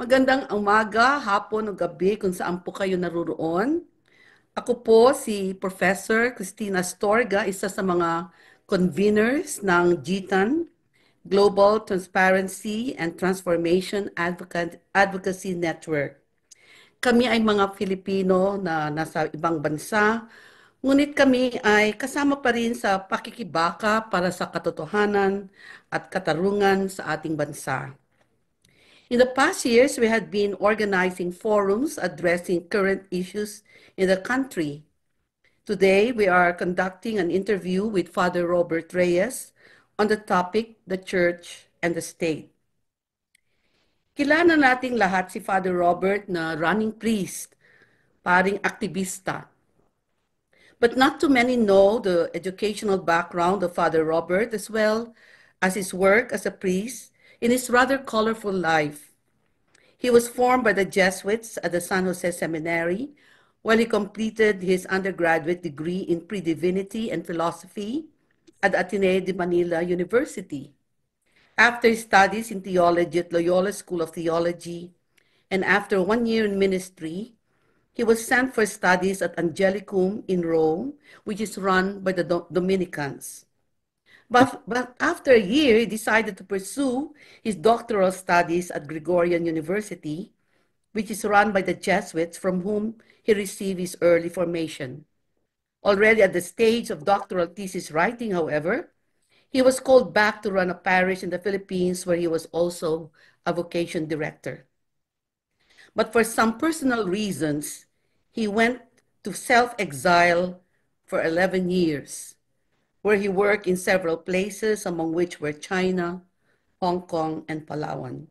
Magandang umaga, hapon o gabi kung saan po kayo naruroon. Ako po si Professor Christina Astorga, isa sa mga conveners ng GTAN, Global Transparency and Transformation Advocacy Network. Kami ay mga Filipino na nasa ibang bansa, ngunit kami ay kasama pa rin sa pakikibaka para sa katotohanan at katarungan sa ating bansa. In the past years, we had been organizing forums addressing current issues in the country. Today, we are conducting an interview with Father Robert Reyes on the topic, the Church and the State. Kilala nating lahat si Father Robert na running priest, paring aktivista. But not too many know the educational background of Father Robert as well as his work as a priest in his rather colorful life. He was formed by the Jesuits at the San Jose Seminary, while he completed his undergraduate degree in pre-divinity and philosophy at Ateneo de Manila University. After his studies in theology at Loyola School of Theology, and after 1 year in ministry, he was sent for studies at Angelicum in Rome, which is run by the Dominicans. But after a year, he decided to pursue his doctoral studies at Gregorian University, which is run by the Jesuits from whom he received his early formation. Already at the stage of doctoral thesis writing, however, he was called back to run a parish in the Philippines where he was also a vocation director. But for some personal reasons, he went to self-exile for 11 years, where he worked in several places, among which were China, Hong Kong, and Palawan.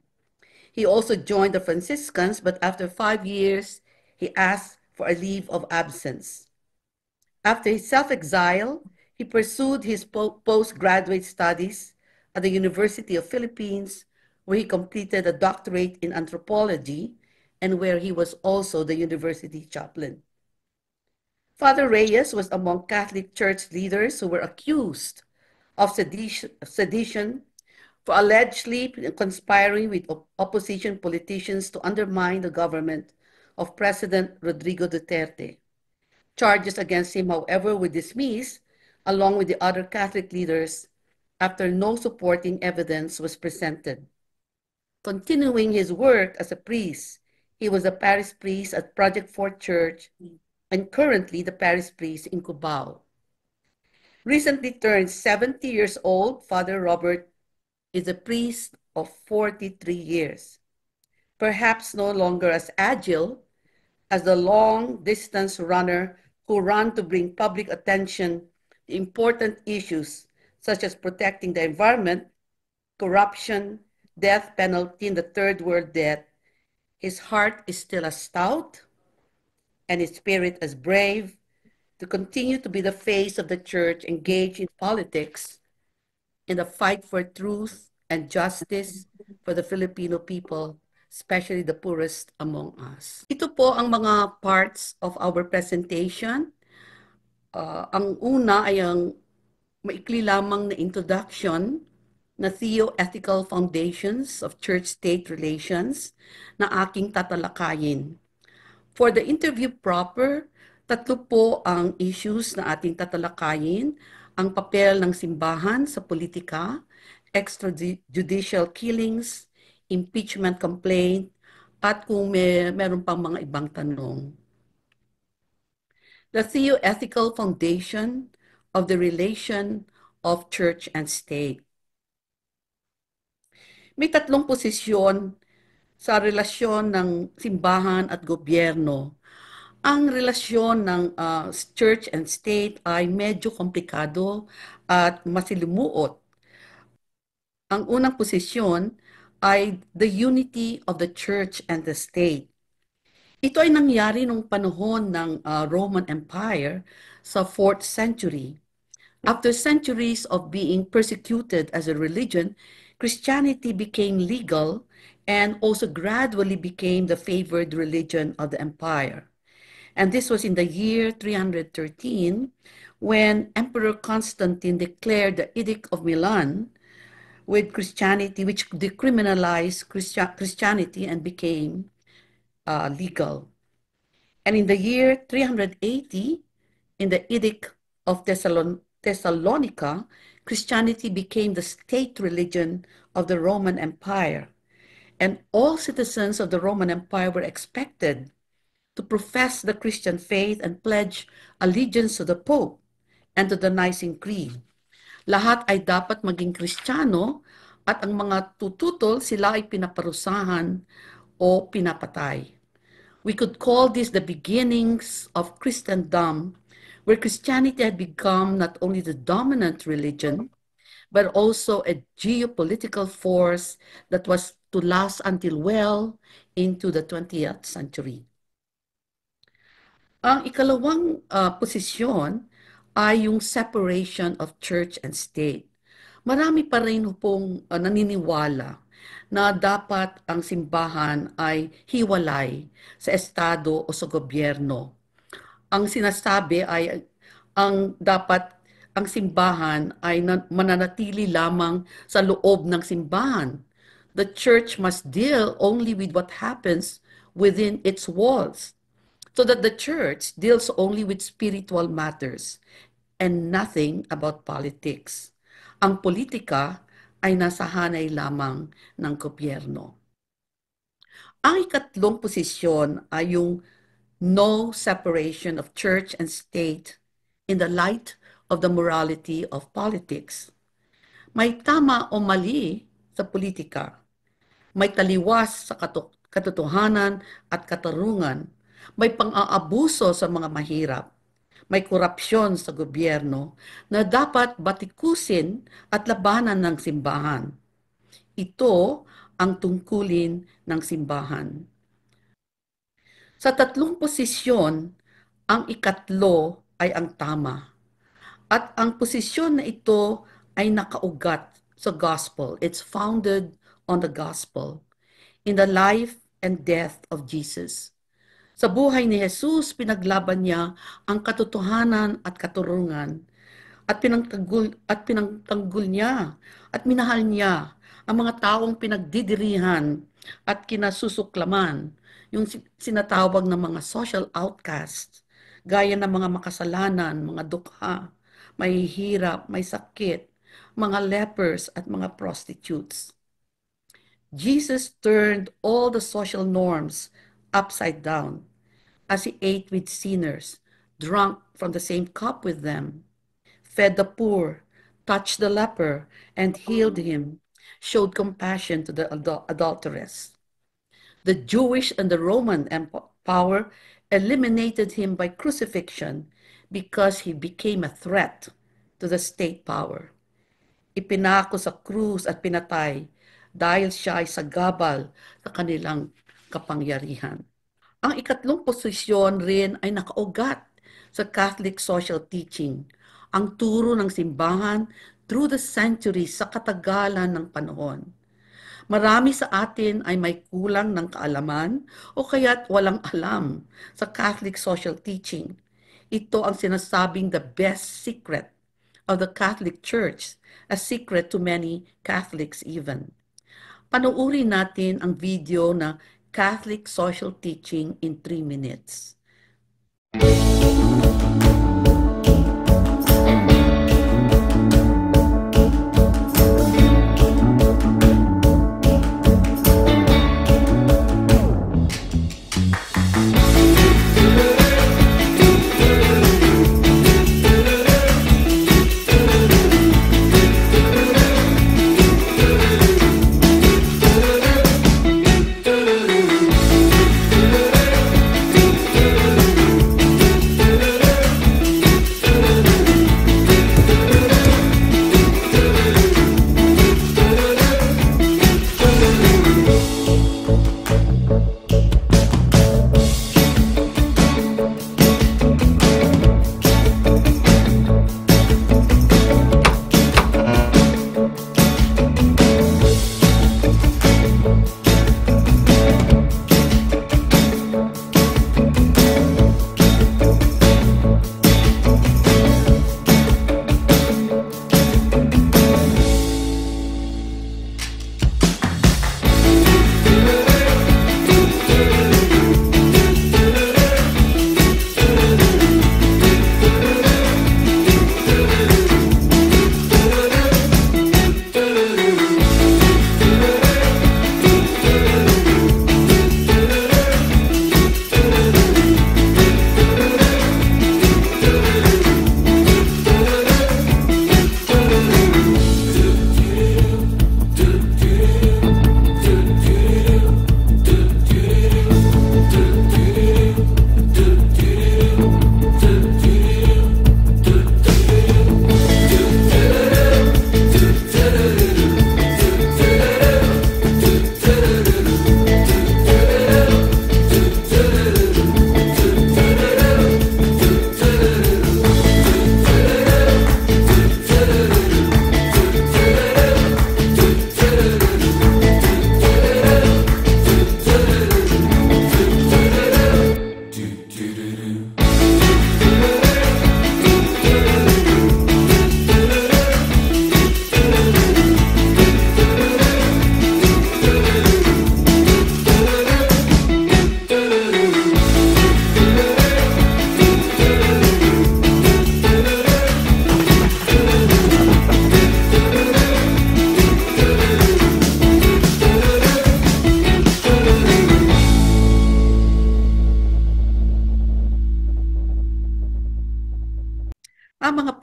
He also joined the Franciscans, but after 5 years, he asked for a leave of absence. After his self-exile, he pursued his postgraduate studies at the University of Philippines, where he completed a doctorate in anthropology and where he was also the university chaplain. Father Reyes was among Catholic Church leaders who were accused of sedition for allegedly conspiring with opposition politicians to undermine the government of President Rodrigo Duterte. Charges against him, however, were dismissed along with the other Catholic leaders after no supporting evidence was presented. Continuing his work as a priest, he was a parish priest at Project Fort Church and currently the parish priest in Cubao. Recently turned 70 years old, Father Robert is a priest of 43 years, perhaps no longer as agile as the long-distance runner who ran to bring public attention to important issues such as protecting the environment, corruption, death penalty in the third world debt. His heart is still as stout and his spirit as brave to continue to be the face of the church engaged in politics in the fight for truth and justice for the Filipino people, especially the poorest among us. Ito po ang mga parts of our presentation. Ang una ay ang maikli lamang na introduction na Theoethical Foundations of Church-State Relations na aking tatalakayin. For the interview proper, tatlo po ang issues na ating tatalakayin: ang papel ng simbahan sa politika, extrajudicial killings, impeachment complaint, at kung meron pang mga ibang tanong. The Theoethical Foundation of the Relation of Church and State. May tatlong posisyon sa relasyon ng simbahan at gobyerno. Ang relasyon ng church and state ay medyo komplikado at masilimuot. Ang unang posisyon ay the unity of the church and the state. Ito ay nangyari nung panahon ng Roman Empire sa 4th century. After centuries of being persecuted as a religion, Christianity became legal and also gradually became the favored religion of the empire. And this was in the year 313 when Emperor Constantine declared the Edict of Milan, with Christianity, which decriminalized Christianity and became legal. And in the year 380, in the Edict of Thessalonica, Christianity became the state religion of the Roman Empire. And all citizens of the Roman Empire were expected to profess the Christian faith and pledge allegiance to the Pope and to the Nicene Creed. Lahat ay dapat maging Kristiyano at ang mga tututol sila ay pinaparusahan o pinapatay. We could call this the beginnings of Christendom, where Christianity had become not only the dominant religion, but also a geopolitical force that was to last until well into the 20th century. Ang ikalawang posisyon ay yung separation of church and state. Marami pa rin pong naniniwala na dapat ang simbahan ay hiwalay sa estado o sa gobyerno. Ang sinasabi ay ang simbahan ay mananatili lamang sa loob ng simbahan. The church must deal only with what happens within its walls, so that the church deals only with spiritual matters and nothing about politics. Ang politika ay nasa hanay lamang ng gobyerno. Ang ikatlong posisyon ay yung no separation of church and state in the light of the morality of politics. May tama o mali sa politika. May taliwas sa katotohanan at katarungan. May pang-aabuso sa mga mahirap. May korupsyon sa gobyerno na dapat batikusin at labanan ng simbahan. Ito ang tungkulin ng simbahan. Sa tatlong posisyon, ang ikatlo ay ang tama. At ang posisyon na ito ay nakaugat sa gospel. It's founded on the gospel, in the life and death of Jesus. Sa buhay ni Jesus, pinaglaban niya ang katotohanan at katurungan at pinangtanggol niya at minahal niya ang mga taong pinagdidirihan at kinasusuklaman, yung sinatawag ng mga social outcasts, gaya ng mga makasalanan, mga dukha, may hirap, may sakit, mga lepers at mga prostitutes. Jesus turned all the social norms upside down as he ate with sinners, drank from the same cup with them, fed the poor, touched the leper, and healed him, showed compassion to the adulteress. The Jewish and the Roman power eliminated him by crucifixion because he became a threat to the state power. Ipinako sa krus at pinatay dahil siya ay sagabal sa kanilang kapangyarihan. Ang ikatlong posisyon rin ay nakaugat sa Catholic social teaching, ang turo ng simbahan through the centuries sa katagalan ng panahon. Marami sa atin ay may kulang ng kaalaman o kaya't walang alam sa Catholic social teaching. Ito ang sinasabing the best secret of the Catholic Church, a secret to many Catholics even. Panuuri natin ang video na Catholic Social Teaching in 3 minutes.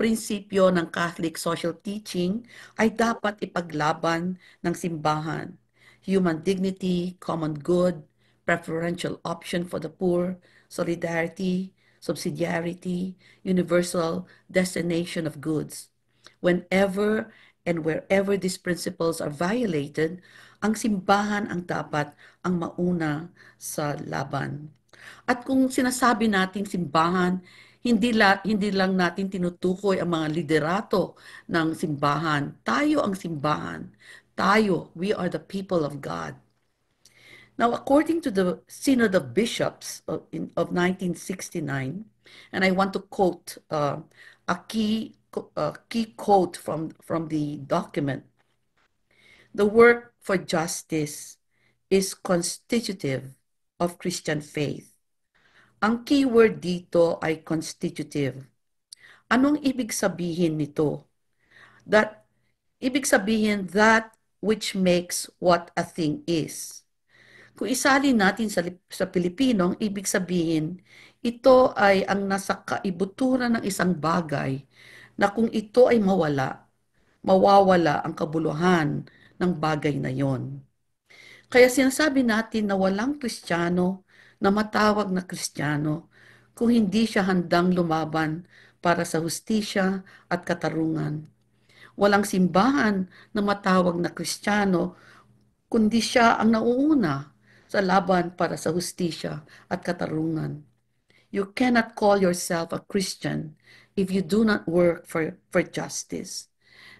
prinsipyo ng Catholic social teaching ay dapat ipaglaban ng simbahan. Human dignity, common good, preferential option for the poor, solidarity, subsidiarity, universal destination of goods. Whenever and wherever these principles are violated, ang simbahan ang dapat ang mauna sa laban. At kung sinasabi nating simbahan, hindi lang natin tinutukoy ang mga liderato ng simbahan. Tayo ang simbahan. Tayo, we are the people of God. Now, according to the Synod of Bishops of 1969, and I want to quote a key quote from the document, the work for justice is constitutive of Christian faith. Ang keyword dito ay constitutive. Anong ibig sabihin nito? Ibig sabihin that which makes what a thing is. Kung isalin natin sa Pilipino, ang ibig sabihin, ito ay ang nasa kaibuturan ng isang bagay na kung ito ay mawawala ang kabuluhan ng bagay na yon. Kaya sinasabi natin na walang Kristiyano na matawag na Kristiyano kung hindi siya handang lumaban para sa hustisya at katarungan. Walang simbahan na matawag na Kristiyano kundi siya ang nauuna sa laban para sa hustisya at katarungan. You cannot call yourself a Christian if you do not work for justice.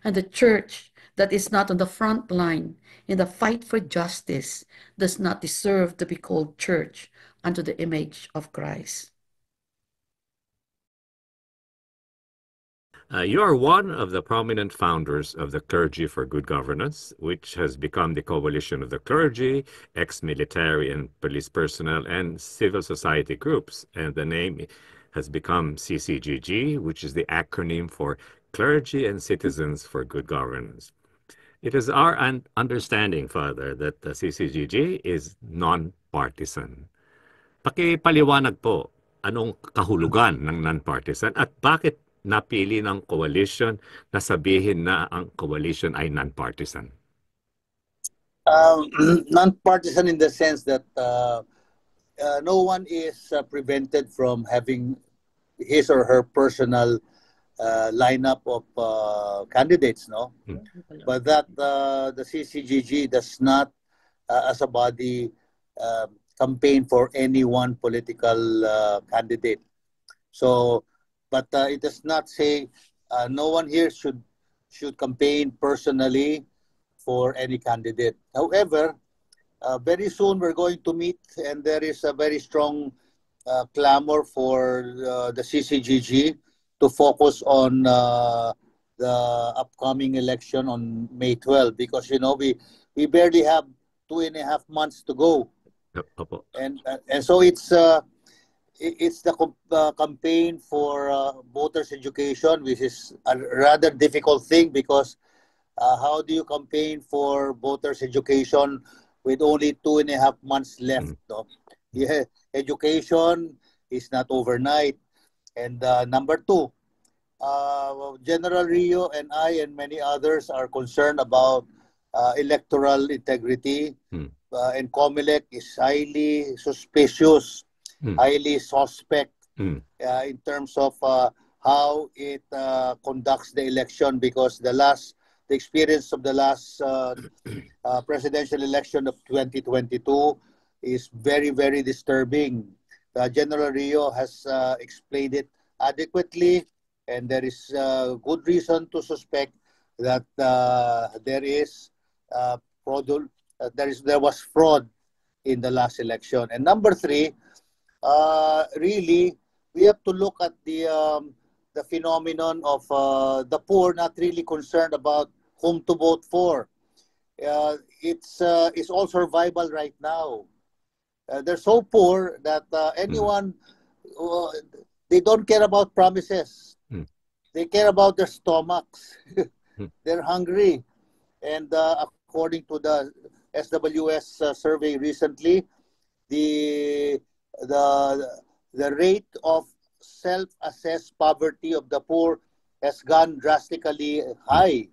And the church that is not on the front line in the fight for justice does not deserve to be called church unto the image of Christ. You are one of the prominent founders of the Clergy for Good Governance, which has become the coalition of the clergy, ex-military and police personnel, and civil society groups. And the name has become CCGG, which is the acronym for Clergy and Citizens for Good Governance. It is our understanding, Father, that the CCGG is non-partisan. Pakipaliwanag po, anong kahulugan ng non-partisan at bakit napili ng coalition na sabihin na ang coalition ay non-partisan? Non-partisan in the sense that no one is prevented from having his or her personal lineup of candidates, no? But that the CCGG does not, as a body, campaign for any one political candidate. So, but it does not say no one here should campaign personally for any candidate. However, very soon we're going to meet, and there is a very strong clamor for the CCGG to focus on the upcoming election on May 12, because you know we barely have 2.5 months to go, and so it's the campaign for voters' education, which is a rather difficult thing, because how do you campaign for voters' education with only 2.5 months left? No? Yeah, education is not overnight. And number two, General Rio and I and many others are concerned about electoral integrity, and COMELEC is highly suspicious, highly suspect in terms of how it conducts the election, because the experience of the last presidential election of 2022 is very, very disturbing. General Rio has explained it adequately, and there is good reason to suspect that there was fraud in the last election. And number three, really, we have to look at the phenomenon of the poor not really concerned about whom to vote for. It's all survival right now. They're so poor that anyone, they don't care about promises. They care about their stomachs. They're hungry. And according to the SWS survey recently, the rate of self-assessed poverty of the poor has gone drastically high.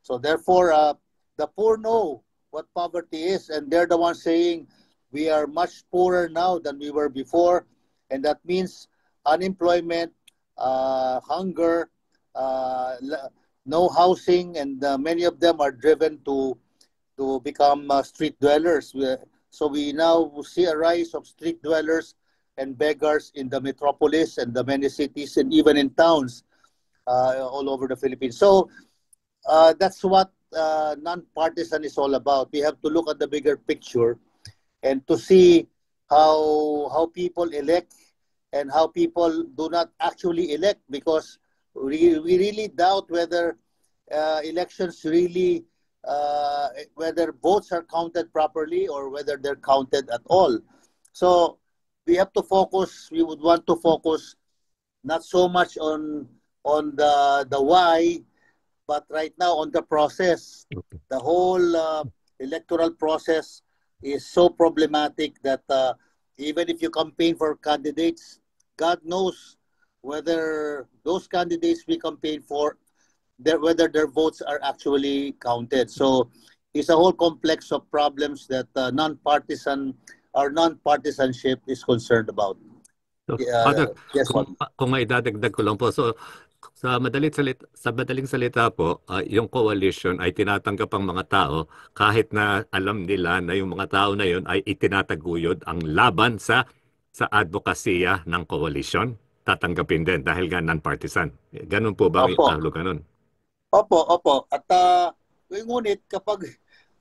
So therefore, the poor know what poverty is, and they're the ones saying we are much poorer now than we were before, and that means unemployment, hunger, no housing, and many of them are driven to become street dwellers. So we now see a rise of street dwellers and beggars in the metropolis and the many cities and even in towns all over the Philippines. So that's what non-partisan is all about. We have to look at the bigger picture and to see how people elect and how people do not actually elect, because we really doubt whether elections really whether votes are counted properly or whether they're counted at all. So we have to focus. We would want to focus not so much on the why, but right now on the process. The whole electoral process is so problematic that even if you campaign for candidates, God knows whether those candidates we campaign for, whether their votes are actually counted. So it's a whole complex of problems that non-partisanship is concerned about. So, Father, Yes, kung may dadagdag ko lang po. So, sa madaling salita po, yung coalition ay tinatanggap ang mga tao kahit na alam nila na yung mga tao na yun ay itinataguyod ang laban sa advokasya ng coalition. Tatanggapin din dahil nga non-partisan. Ganun po ba ang kahulugan nun? Opo. At ngunit kapag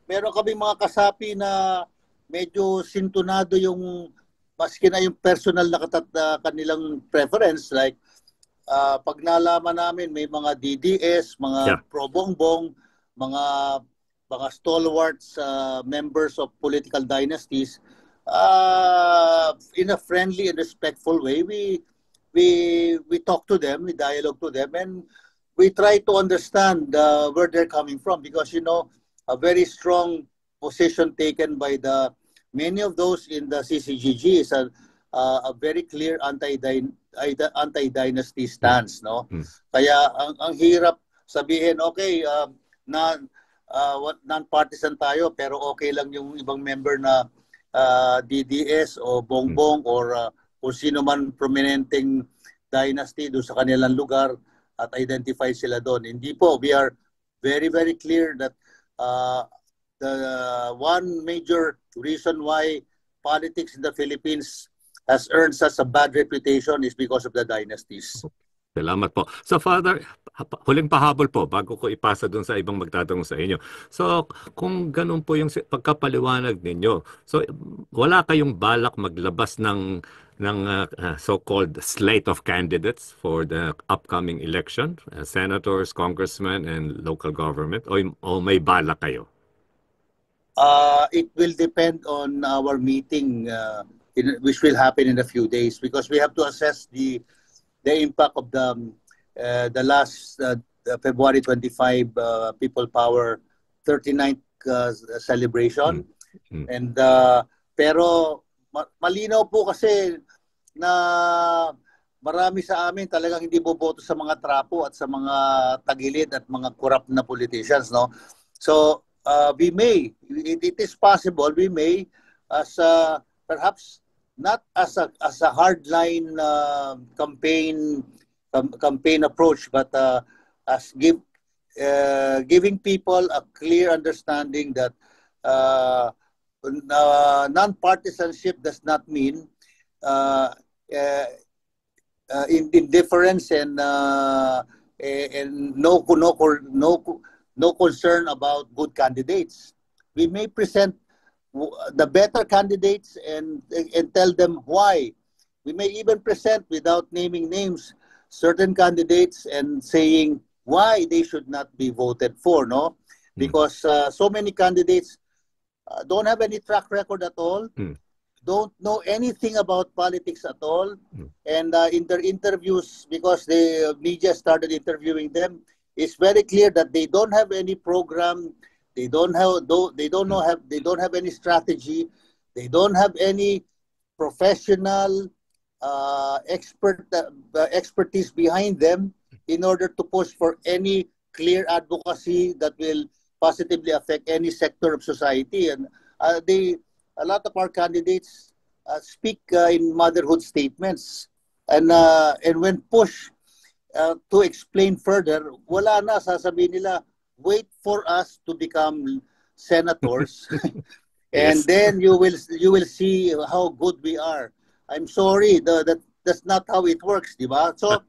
meron kami mga kasapi na medyo sintonado yung maski na yung personal na kanilang preference, like pag nalaman namin may mga DDS, mga pro-bongbong, mga stalwarts, members of political dynasties, in a friendly and respectful way, we talk to them, we dialogue to them, and we try to understand where they're coming from, because a very strong position taken by many of those in the CCGG is a very clear anti-dynasty stance, no? Kaya ang hirap sabihin, okay, non-partisan tayo pero okay lang yung ibang member na DDS o bongbong or kung sino man prominenteng dynasty doon sa kanilang lugar at identify sila doon. Hindi po. We are very, very clear that the one major reason why politics in the Philippines has earned such a bad reputation is because of the dynasties. Salamat po. So, Father, huling pahabol po bago ko ipasa dun sa ibang magtatanong sa inyo. So, kung ganun po yung pagkapaliwanag ninyo, so wala kayong balak maglabas ng so-called slate of candidates for the upcoming election, senators, congressmen, and local government, o may balak kayo? It will depend on our meeting, which will happen in a few days, because we have to assess the impact of the last February 25 People Power 39th celebration. And pero malinaw po kasi na marami sa amin talagang hindi boboto sa mga trapo at sa mga tagilid at mga corrupt na politicians, no? So it is possible we may, as perhaps not as a hardline campaign approach, but as giving people a clear understanding that non-partisanship does not mean indifference and no concern about good candidates. We may present the better candidates and tell them why. We may even present, without naming names, certain candidates and saying why they should not be voted for, no? Because so many candidates don't have any track record at all, don't know anything about politics at all, and in their interviews, because the media started interviewing them, it's very clear that they don't have any program. They don't have any strategy. They don't have any professional expertise behind them, in order to push for any clear advocacy that will positively affect any sector of society. And a lot of our candidates speak in motherhood statements. And when pushed to explain further, wala na, sasabihin nila, wait for us to become senators. And Yes. then you will see how good we are. I'm sorry, that's not how it works, di ba? So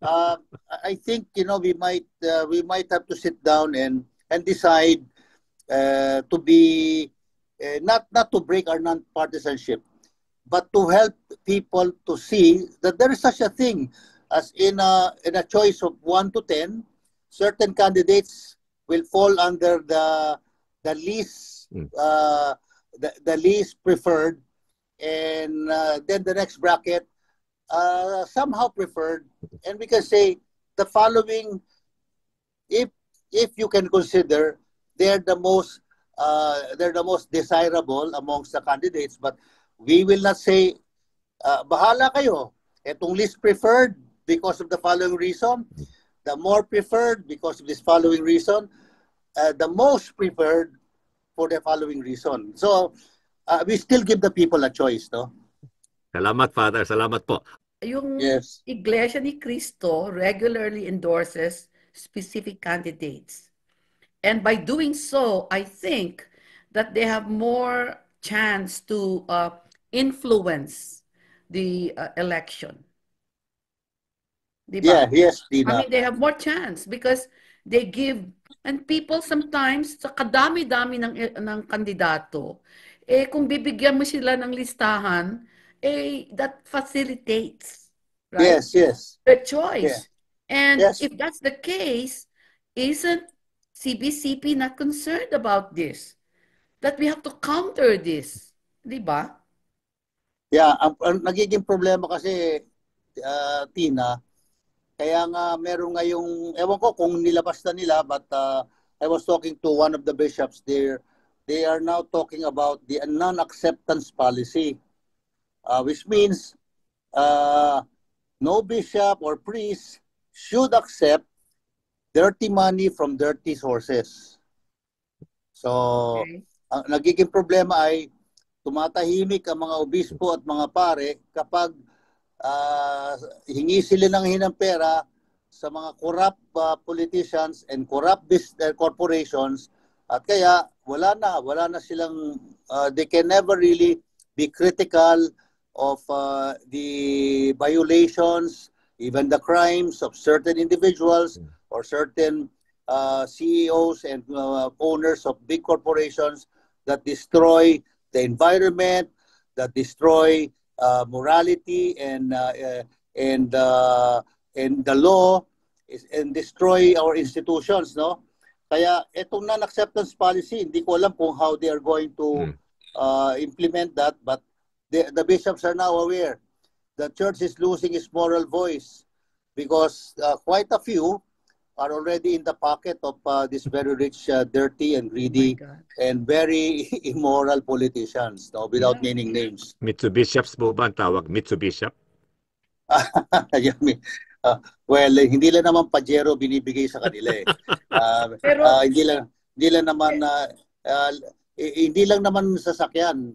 I think we might have to sit down and decide to be not to break our non-partisanship, but to help people to see that there is such a thing as in a choice of 1 to 10, certain candidates will fall under the least the least preferred, and then the next bracket somehow preferred, and we can say the following, if you can consider they're the most desirable amongst the candidates, but we will not say bahala kayo, etong least preferred because of the following reason, the more preferred because of this following reason, the most preferred for the following reason. So we still give the people a choice, no? Salamat, Father. Salamat po. Yung Yes. Iglesia ni Cristo regularly endorses specific candidates. And by doing so, I think that they have more chance to influence the election. Yeah, Diba? yes, I Dina. mean, they have more chance because they give, and people sometimes, sa kadami-dami ng kandidato, kung bibigyan mo sila ng listahan, that facilitates, right? Yes, yes. The choice. And Yes. if that's the case, isn't CBCP not concerned about this? That we have to counter this. Diba? Yeah, ang nagiging problema kasi, Tina, kaya nga meron ngayong, ewan ko kung nilabas na nila, but I was talking to one of the bishops there. They are now talking about the non-acceptance policy, which means no bishop or priest should accept dirty money from dirty sources. So, Okay. ang nagiging problema ay tumatahimik ang mga obispo at mga pare kapag hingi sila ng pera sa mga corrupt politicians and corrupt corporations, at kaya wala na silang they can never really be critical of the violations, even the crimes of certain individuals or certain CEOs and owners of big corporations that destroy the environment, that destroy morality and the law, and destroy our institutions, no? Kaya itong non-acceptance policy, hindi ko alam kung how they are going to implement that, but the bishops are now aware the church is losing its moral voice because quite a few are already in the pocket of these very rich, dirty and greedy and very immoral politicians, no, without naming names. Mitsubishops po ba ang tawag? Mitsubishop? Well, hindi lang naman Pajero binibigay sa kanila eh. Pero hindi lang naman sasakyan.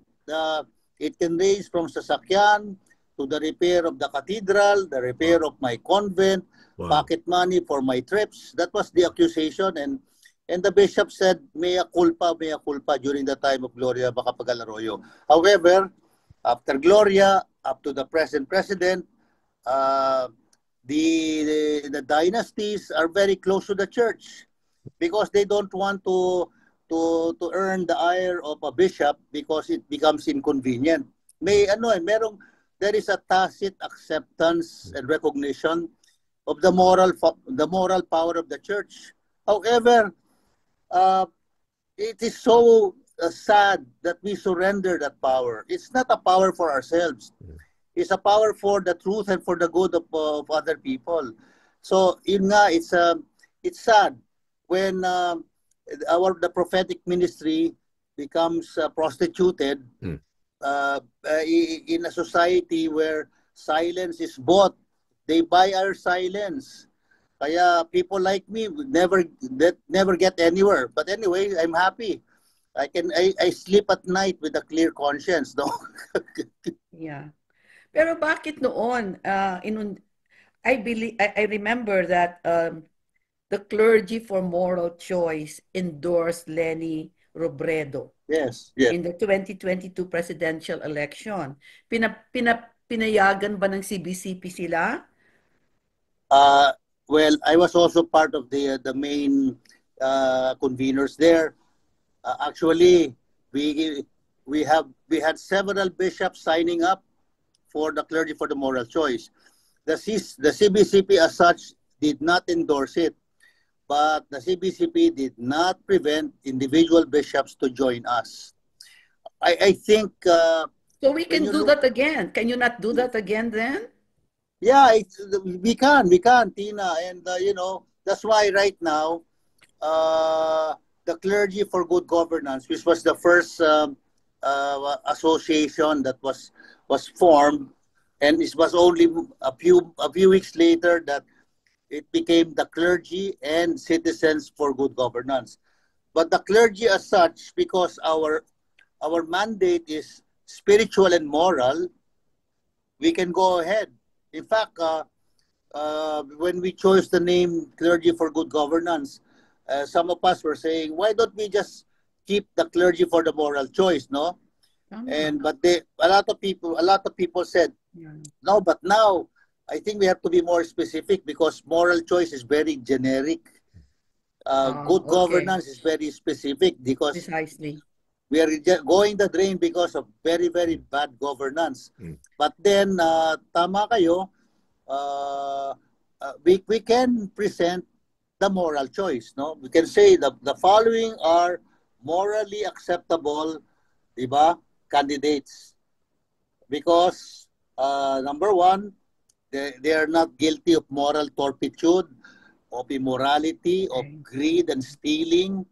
It can range from sasakyan to the repair of the cathedral, the repair of my convent, pocket money for my trips. That was the accusation, and the bishop said mea culpa during the time of Gloria Macapagal Arroyo. However, after Gloria up to the present president, the dynasties are very close to the church because they don't want to earn the ire of a bishop because it becomes inconvenient. There is a tacit acceptance and recognition of the moral power of the church. However, it is so sad that we surrender that power. It's not a power for ourselves. It's a power for the truth and for the good of other people. So, it's sad when the prophetic ministry becomes prostituted in a society where silence is bought. They buy our silence. Kaya people like me would never get anywhere. But anyway, I'm happy. I sleep at night with a clear conscience, no? Yeah. Pero bakit noon, I remember that the Clergy for Moral Choice endorsed Leni Robredo Yes, yes. in the 2022 presidential election. Pinayagan ba ng CBCP sila? Uh, well, I was also part of the main conveners there. Actually, we had several bishops signing up for the Clergy for the Moral Choice. The CBCP as such did not endorse it, but the CBCP did not prevent individual bishops to join us. I think So we when can you do look, that again. Can you not do that again then? yeah, we can, Tina, and that's why right now the Clergy for Good Governance, which was the first association that was formed, and it was only a few weeks later that it became the Clergy and Citizens for Good Governance. But the clergy as such, because our mandate is spiritual and moral, we can go ahead. In fact, when we chose the name Clergy for Good Governance, some of us were saying, why don't we just keep the Clergy for the Moral Choice, no? Tama. But a lot of people said, Yeah. no, but now I think we have to be more specific because moral choice is very generic. Good Okay. governance is very specific because Precisely. we are going the drain because of very, very bad governance. Mm. But then, tama kayo, we can present the moral choice. No, we can say the following are morally acceptable, diba, candidates because number one, they are not guilty of moral turpitude, of immorality, of greed and stealing,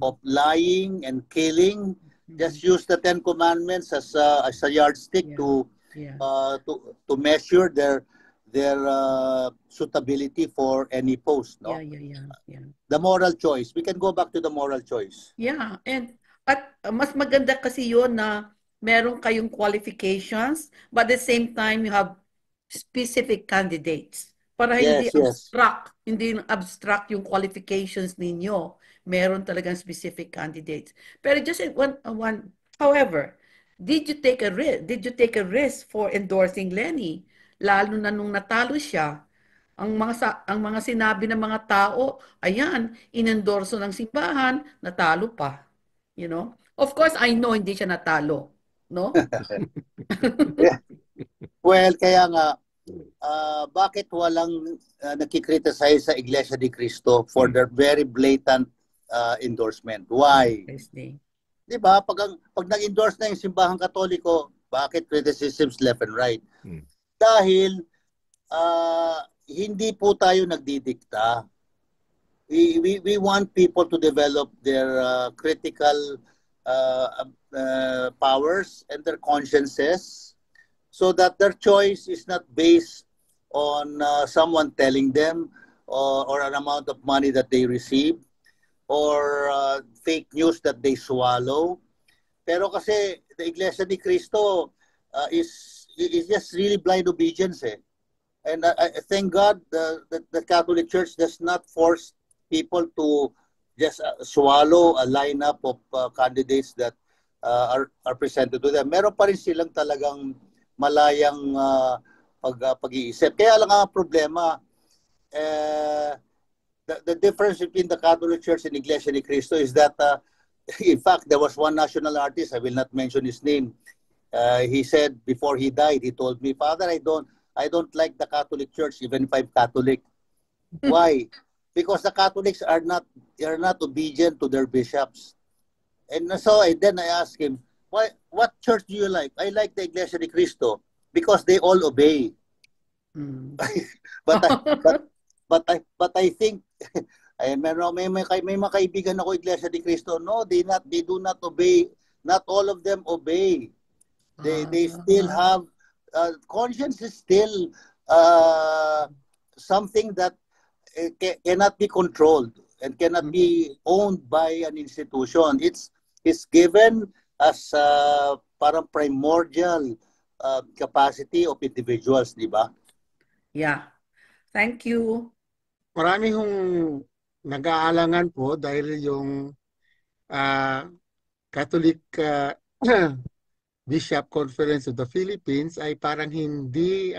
of lying and killing. Just use the Ten Commandments as a yardstick Yeah. to measure their suitability for any post. No, Yeah. the moral choice. We can go back to the moral choice. Yeah, and at mas maganda kasi yun na meron kayong qualifications, but at the same time you have specific candidates. Para Yes, yes. hindi abstract yung qualifications ninyo. Meron talagang specific candidates. Pero just however, did you take a risk? Did you take a risk for endorsing Lenny? Lalo na nung natalo siya. Ang mga sinabi ng mga tao, ayan, inendorso ng simbahan, natalo pa. You know? Of course, I know hindi siya natalo. No? Yeah. Well, kaya nga, bakit walang nakikriticize sa Iglesia ni Cristo for their very blatant endorsement? Why? Precisely. Di ba? Pag nag-endorse na yung simbahang Katoliko, bakit criticisms left and right? Dahil hindi po tayo nagdidikta. We want people to develop their critical powers and their consciences so that their choice is not based on someone telling them or an amount of money that they receive or fake news that they swallow. Pero kasi the Iglesia ni Cristo is just really blind obedience eh. And I thank God the Catholic Church does not force people to just swallow a lineup of candidates that are presented to them. Meron pa rin silang talagang malayang pag-iisip. Kaya lang ang problema, the difference between the Catholic Church and Iglesia ni Cristo is that, in fact, there was one national artist, I will not mention his name. He said before he died, he told me, Father, I don't like the Catholic Church even if I'm Catholic. Why? Because the Catholics are not obedient to their bishops. And so then I asked him, what church do you like? I like the Iglesia ni Cristo because they all obey. but I think may mga kaibigan ako Iglesia ni Cristo. No, they do not obey. Not all of them obey. They still have conscience is still something that cannot be controlled and cannot be owned by an institution. It's given as parang primordial capacity of individuals, di ba? Yeah. Thank you. Marami hong nag-aalangan po dahil yung Catholic Bishop Conference of the Philippines ay parang hindi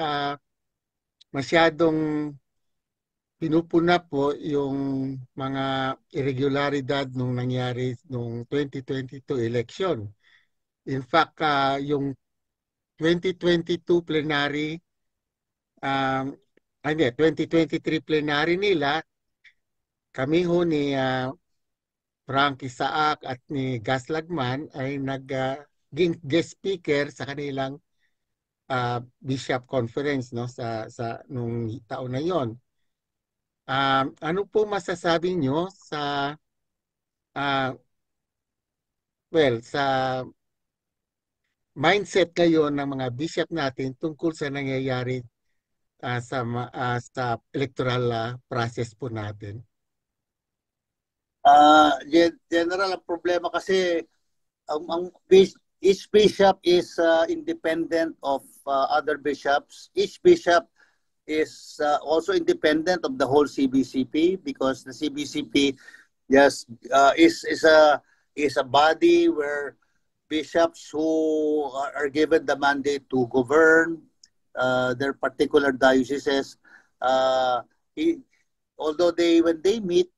masyadong pinupuna po yung mga irregularidad nung nangyari nung 2022 election. In fact, yung 2022 plenary, 2023 plenary nila, kami ho ni Frankie Saak at ni Gas Lagman ay naging guest speaker sa kanilang Bishop Conference, no, sa nung taon na yon. Ano po masasabi nyo sa sa mindset ngayon ng mga bishop natin tungkol sa nangyayari sa electoral process po natin? General, ang problema kasi each bishop is independent of other bishops. Each bishop is also independent of the whole CBCP, because the CBCP is a body where bishops who are given the mandate to govern their particular dioceses, although when they meet,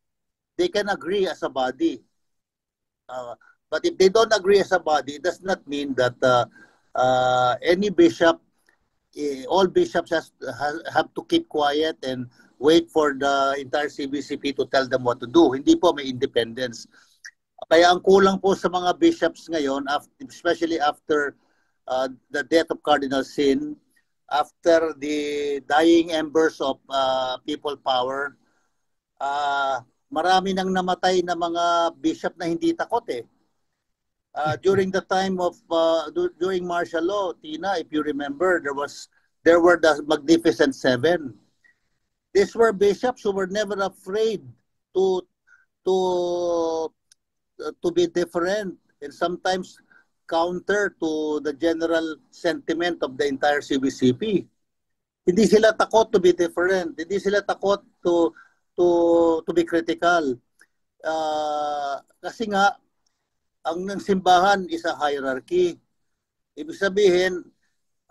they can agree as a body. But if they don't agree as a body, it does not mean that any bishop, all bishops have to keep quiet and wait for the entire CBCP to tell them what to do. Hindi po, may independence. Kaya ang kulang po sa mga bishops ngayon, especially after the death of Cardinal Sin, after the dying embers of people power, marami nang namatay na mga bishop na hindi takot eh. During the time of during martial law, Tina, if you remember, there were the Magnificent Seven. These were bishops who were never afraid to be different and sometimes counter to the general sentiment of the entire CBCP. Hindi sila takot to be different. Hindi sila takot to be critical. Kasi nga, ang simbahan is a hierarchy. Ibig sabihin,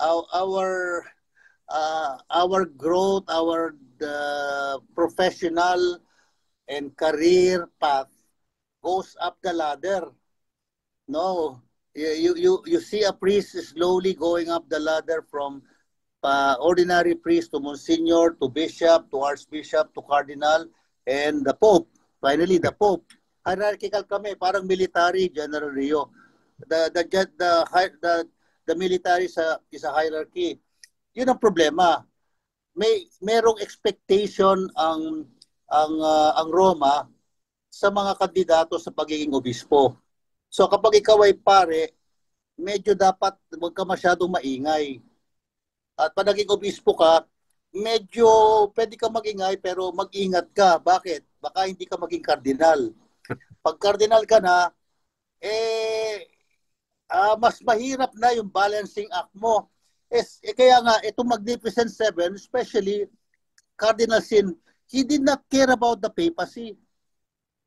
our growth, our professional and career path goes up the ladder. No, you see a priest slowly going up the ladder from ordinary priest to Monsignor, to Bishop, to Archbishop, to Cardinal, and the Pope. Finally, the Pope. Hierarchical kami, parang military, General Rio. The military is a hierarchy. Yun ang problema. Merong expectation ang Roma sa mga kandidato sa pagiging obispo. So kapag ikaw ay pare, medyo dapat huwag ka masyadong maingay. At pag naging obispo ka, medyo pwede ka magingay pero mag-ingat ka. Bakit? Baka hindi ka maging kardinal. Pag kardinal ka na, mas mahirap na yung balancing act mo. Kaya nga, itong Magnificent Seven, especially Cardinal Sin, he did not care about the papacy.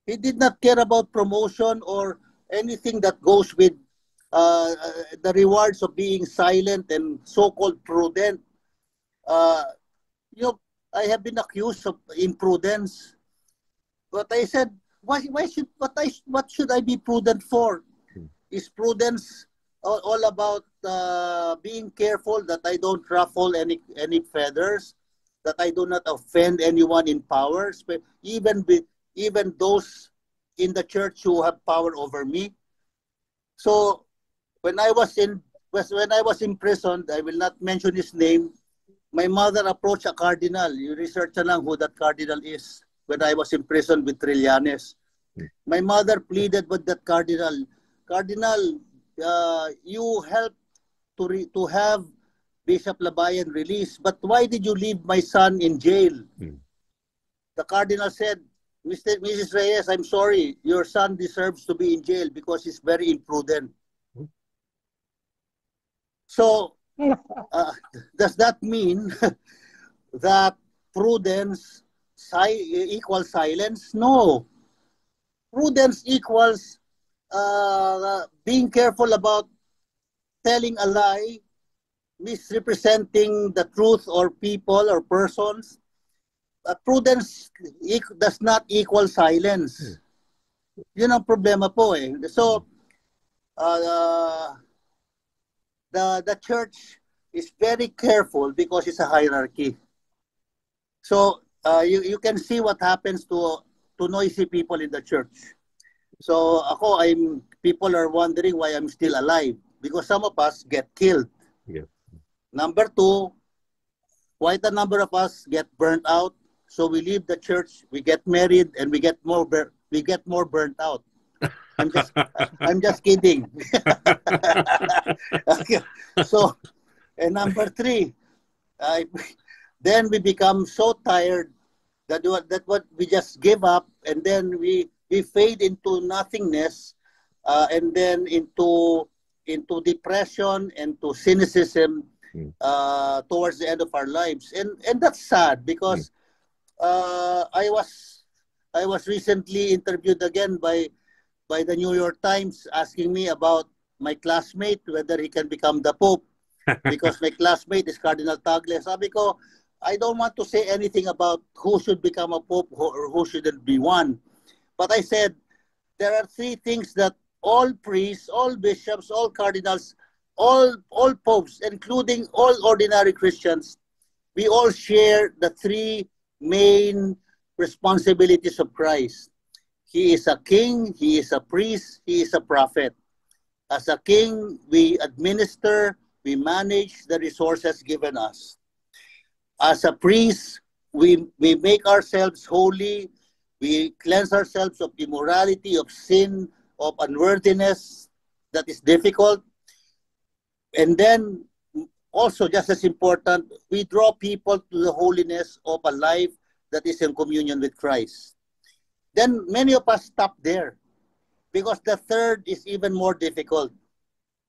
He did not care about promotion or anything that goes with the rewards of being silent and so-called prudent. I have been accused of imprudence. But I said, what should I be prudent for? Is prudence all about being careful that I don't ruffle any feathers, that I do not offend anyone in power, even those in the church who have power over me? So when I was imprisoned, I will not mention his name. My mother approached a cardinal. You research na lang who that cardinal is. When I was imprisoned with Trillanes, my mother pleaded with that cardinal. Cardinal, you helped to have Bishop Labayan released, but why did you leave my son in jail? the cardinal said, Mrs. Reyes, I'm sorry, your son deserves to be in jail because he's very imprudent. So, does that mean that prudence equals silence? No. Prudence equals being careful about telling a lie, misrepresenting the truth or people or persons. Prudence does not equal silence. Yun ang problema po eh. So, the church is very careful because it's a hierarchy. So, you can see what happens to noisy people in the church. So, people are wondering why I'm still alive because some of us get killed. Yeah. Number two, quite a number of us get burnt out. So we leave the church, we get married, and we get more burnt out. I'm just kidding. Okay. So, and number three, then we become so tired that what we just give up, and then we fade into nothingness, and then into depression and to cynicism towards the end of our lives, and that's sad because I was recently interviewed again by the New York Times asking me about my classmate, whether he can become the Pope, because my classmate is Cardinal Tagle. Sabi ko, I don't want to say anything about who should become a Pope or who shouldn't be one. But I said, there are three things that all priests, all bishops, all cardinals, all popes, including all ordinary Christians, we all share the three main responsibilities of Christ. He is a king, he is a priest, he is a prophet. As a king, we administer, we manage the resources given us. As a priest, we make ourselves holy, we cleanse ourselves of immorality, of sin, of unworthiness that is difficult. And then, also just as important, we draw people to the holiness of a life that is in communion with Christ. Then many of us stop there because the third is even more difficult,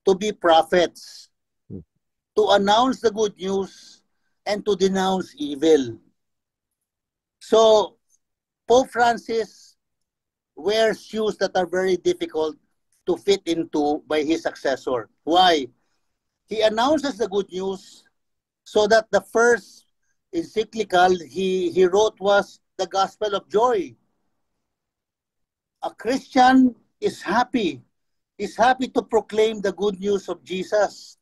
to be prophets, to announce the good news and to denounce evil. So Pope Francis wears shoes that are very difficult to fit into by his successor. Why? He announces the good news so that the first encyclical he wrote was the Gospel of Joy. A Christian is happy to proclaim the good news of Jesus.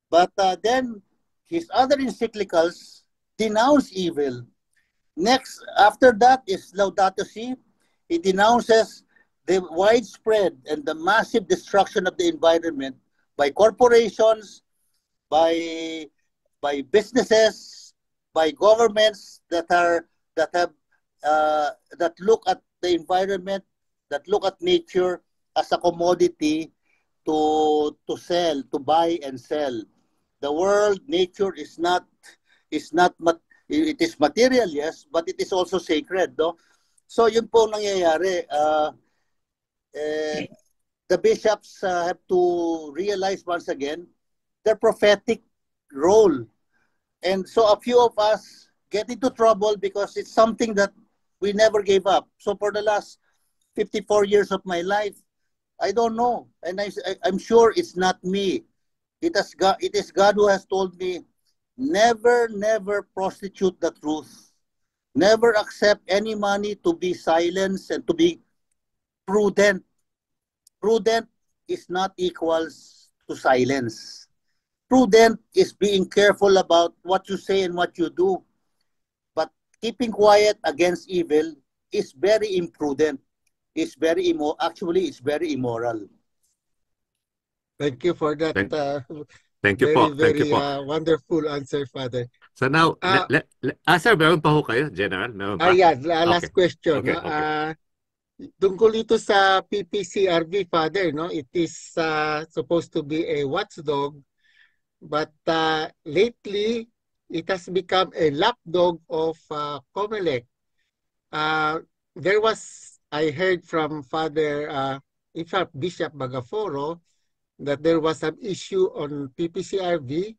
But then his other encyclicals denounce evil. Next, after that is Laudato Si. He denounces the widespread and the massive destruction of the environment by corporations, by businesses, by governments that look at the environment, that look at nature as a commodity to sell, to buy and sell. The world, nature is not it is material, yes, but it is also sacred, no? So yun po nangyayari. The bishops have to realize once again their prophetic role. And so a few of us get into trouble because it's something that we never gave up. So for the last 54 years of my life, I don't know. And I'm sure it's not me. It is God who has told me, never prostitute the truth. Never accept any money to be silenced and to be prudent. Prudent is not equals to silence. Prudent is being careful about what you say and what you do. But keeping quiet against evil is very imprudent. It's very it's very immoral. Thank you for that. Thank you po. Thank you po. Wonderful answer, Father. So now, sir, meron pa ho kayo, General? Meron pa? Yeah, last question. Okay, no? okay. Tungkol ito sa PPCRV, Father, no? It is supposed to be a watchdog, but lately it has become a lapdog of COMELEC. There was, I heard from Father, in fact, Bishop Bagaforo, that there was an issue on PPCRB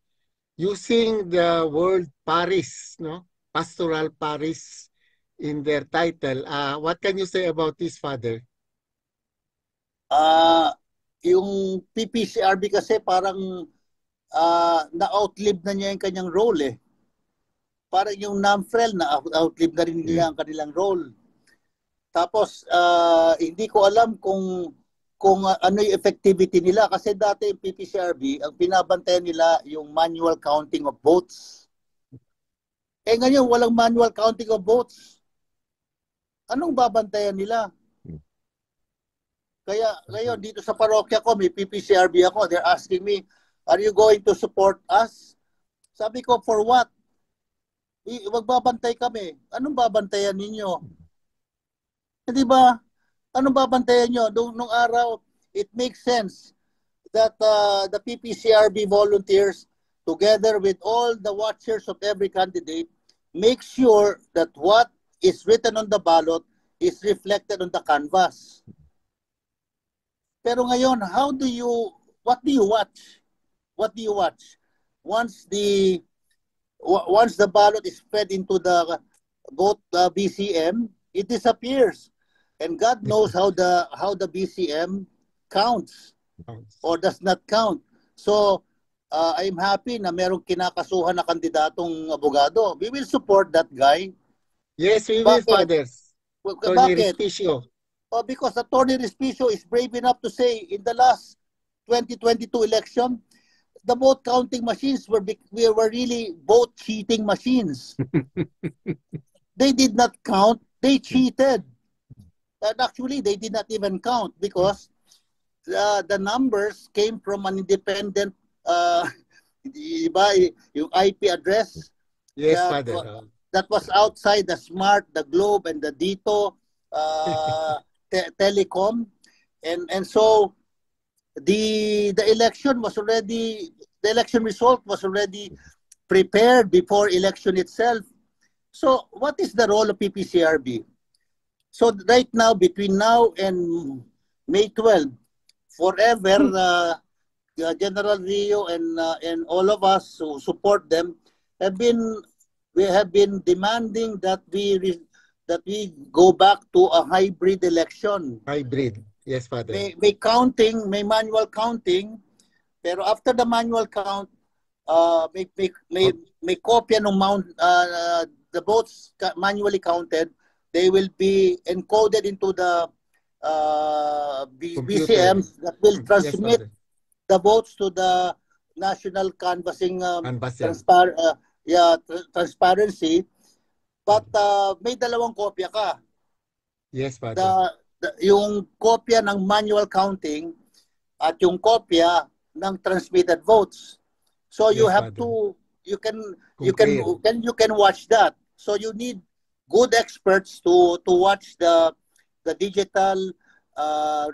using the word Paris, no? Pastoral Paris in their title. What can you say about this, Father? Yung PPCRB kasi parang na-outlive na niya yung kanyang role eh. Parang yung NAMFREL na-outlive na rin nila ang kanilang role. Tapos hindi ko alam kung ano yung effectivity nila kasi dati yung PPCRB, ang binabantayan nila yung manual counting of votes. Eh ngayon walang manual counting of votes. Anong babantayan nila? Kaya ngayon dito sa parokya ko, may PPCRB ako. They're asking me, are you going to support us? Sabi ko, for what? Magbabantay kami. Anong babantayan ninyo? Di ba? Anong babantayan nyo? Nung araw, it makes sense that the PPCRB volunteers, together with all the watchers of every candidate, make sure that what is written on the ballot is reflected on the canvas. Pero ngayon, what do you watch? What do you watch? Once the ballot is fed into the vote BCM, it disappears. And God knows how the BCM counts or does not count. So, I'm happy na merong kinakasuhan na kandidatong abogado. We will support that guy. Yes, we will, fathers. Tony Bakit? Respicio. Because Attorney Respicio is brave enough to say in the last 2022 election, the vote counting machines were really vote cheating machines. They did not count, they cheated. And actually, they did not even count because the numbers came from an independent yung IP address. Yes, Father. That was outside the Smart, the Globe, and the Dito Telecom. And so the election result was already prepared before election itself. So what is the role of PPCRB? So right now, between now and May 12, forever, General Rio and all of us who support them we have been demanding that we go back to a hybrid election. Hybrid, yes, Father. May manual counting, pero after the manual count, may kopya ng the votes manually counted. They will be encoded into the BCMs that will transmit the votes to the national canvassing transparency. But may dalawang kopya ka. Yes, Father. Yung kopya ng manual counting at yung kopya ng transmitted votes. So you have to you can watch that. So you need good experts to watch the digital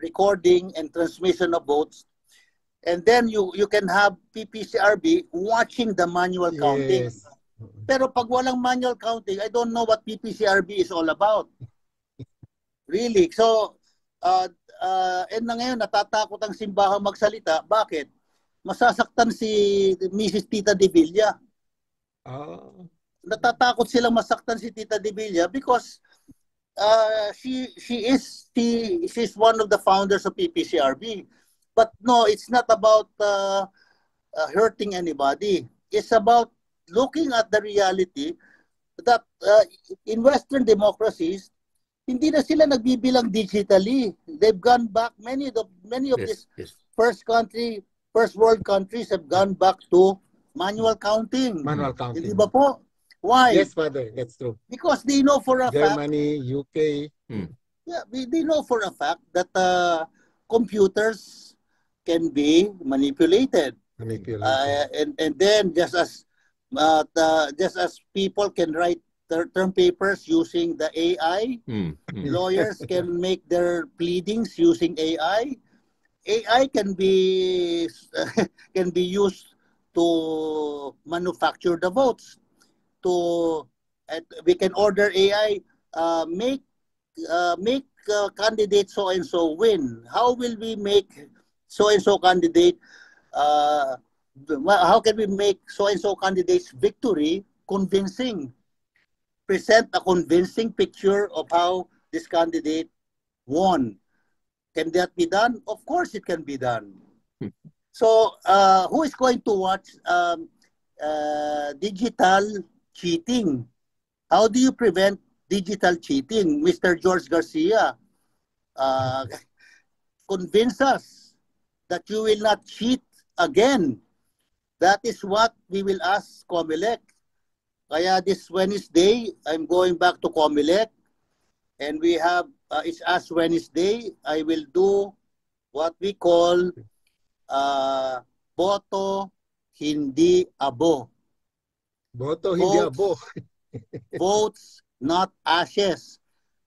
recording and transmission of votes. And then you can have PPCRB watching the manual counting. Yes. Pero pag walang manual counting, I don't know what PPCRB is all about. Really. So, and na ngayon, natatakot ang simbahang magsalita. Bakit? Masasaktan si Mrs. Tita De Villa. Natatakot silang masaktan si Tita De Villa because she's one of the founders of PPCRB. But no, it's not about hurting anybody. It's about looking at the reality that in Western democracies, hindi na sila nagbibilang digitally. They've gone back. Many of these first world countries have gone back to manual counting. Manual counting. Hindi ba po? Why? Yes, Father. That's true. Because they know for a Germany, fact. UK. Yeah, they know for a fact that computers can be manipulated. And then just as people can write term papers using the AI, lawyers can make their pleadings using AI. AI can be used to manufacture the votes. to, we can order AI, make candidate so and so win. How will we make so and so candidate? How can we make so and so candidate's victory convincing? Present a convincing picture of how this candidate won. Can that be done? Of course, it can be done. So, who is going to watch digital cheating? How do you prevent digital cheating? Mr. George Garcia, convince us that you will not cheat again. That is what we will ask COMELEC. Kaya this Wednesday, I'm going back to COMELEC, and we have, it's Ash Wednesday, I will do what we call Boto Hindi Abo. Boto, hindi Votes, abo. votes, not ashes.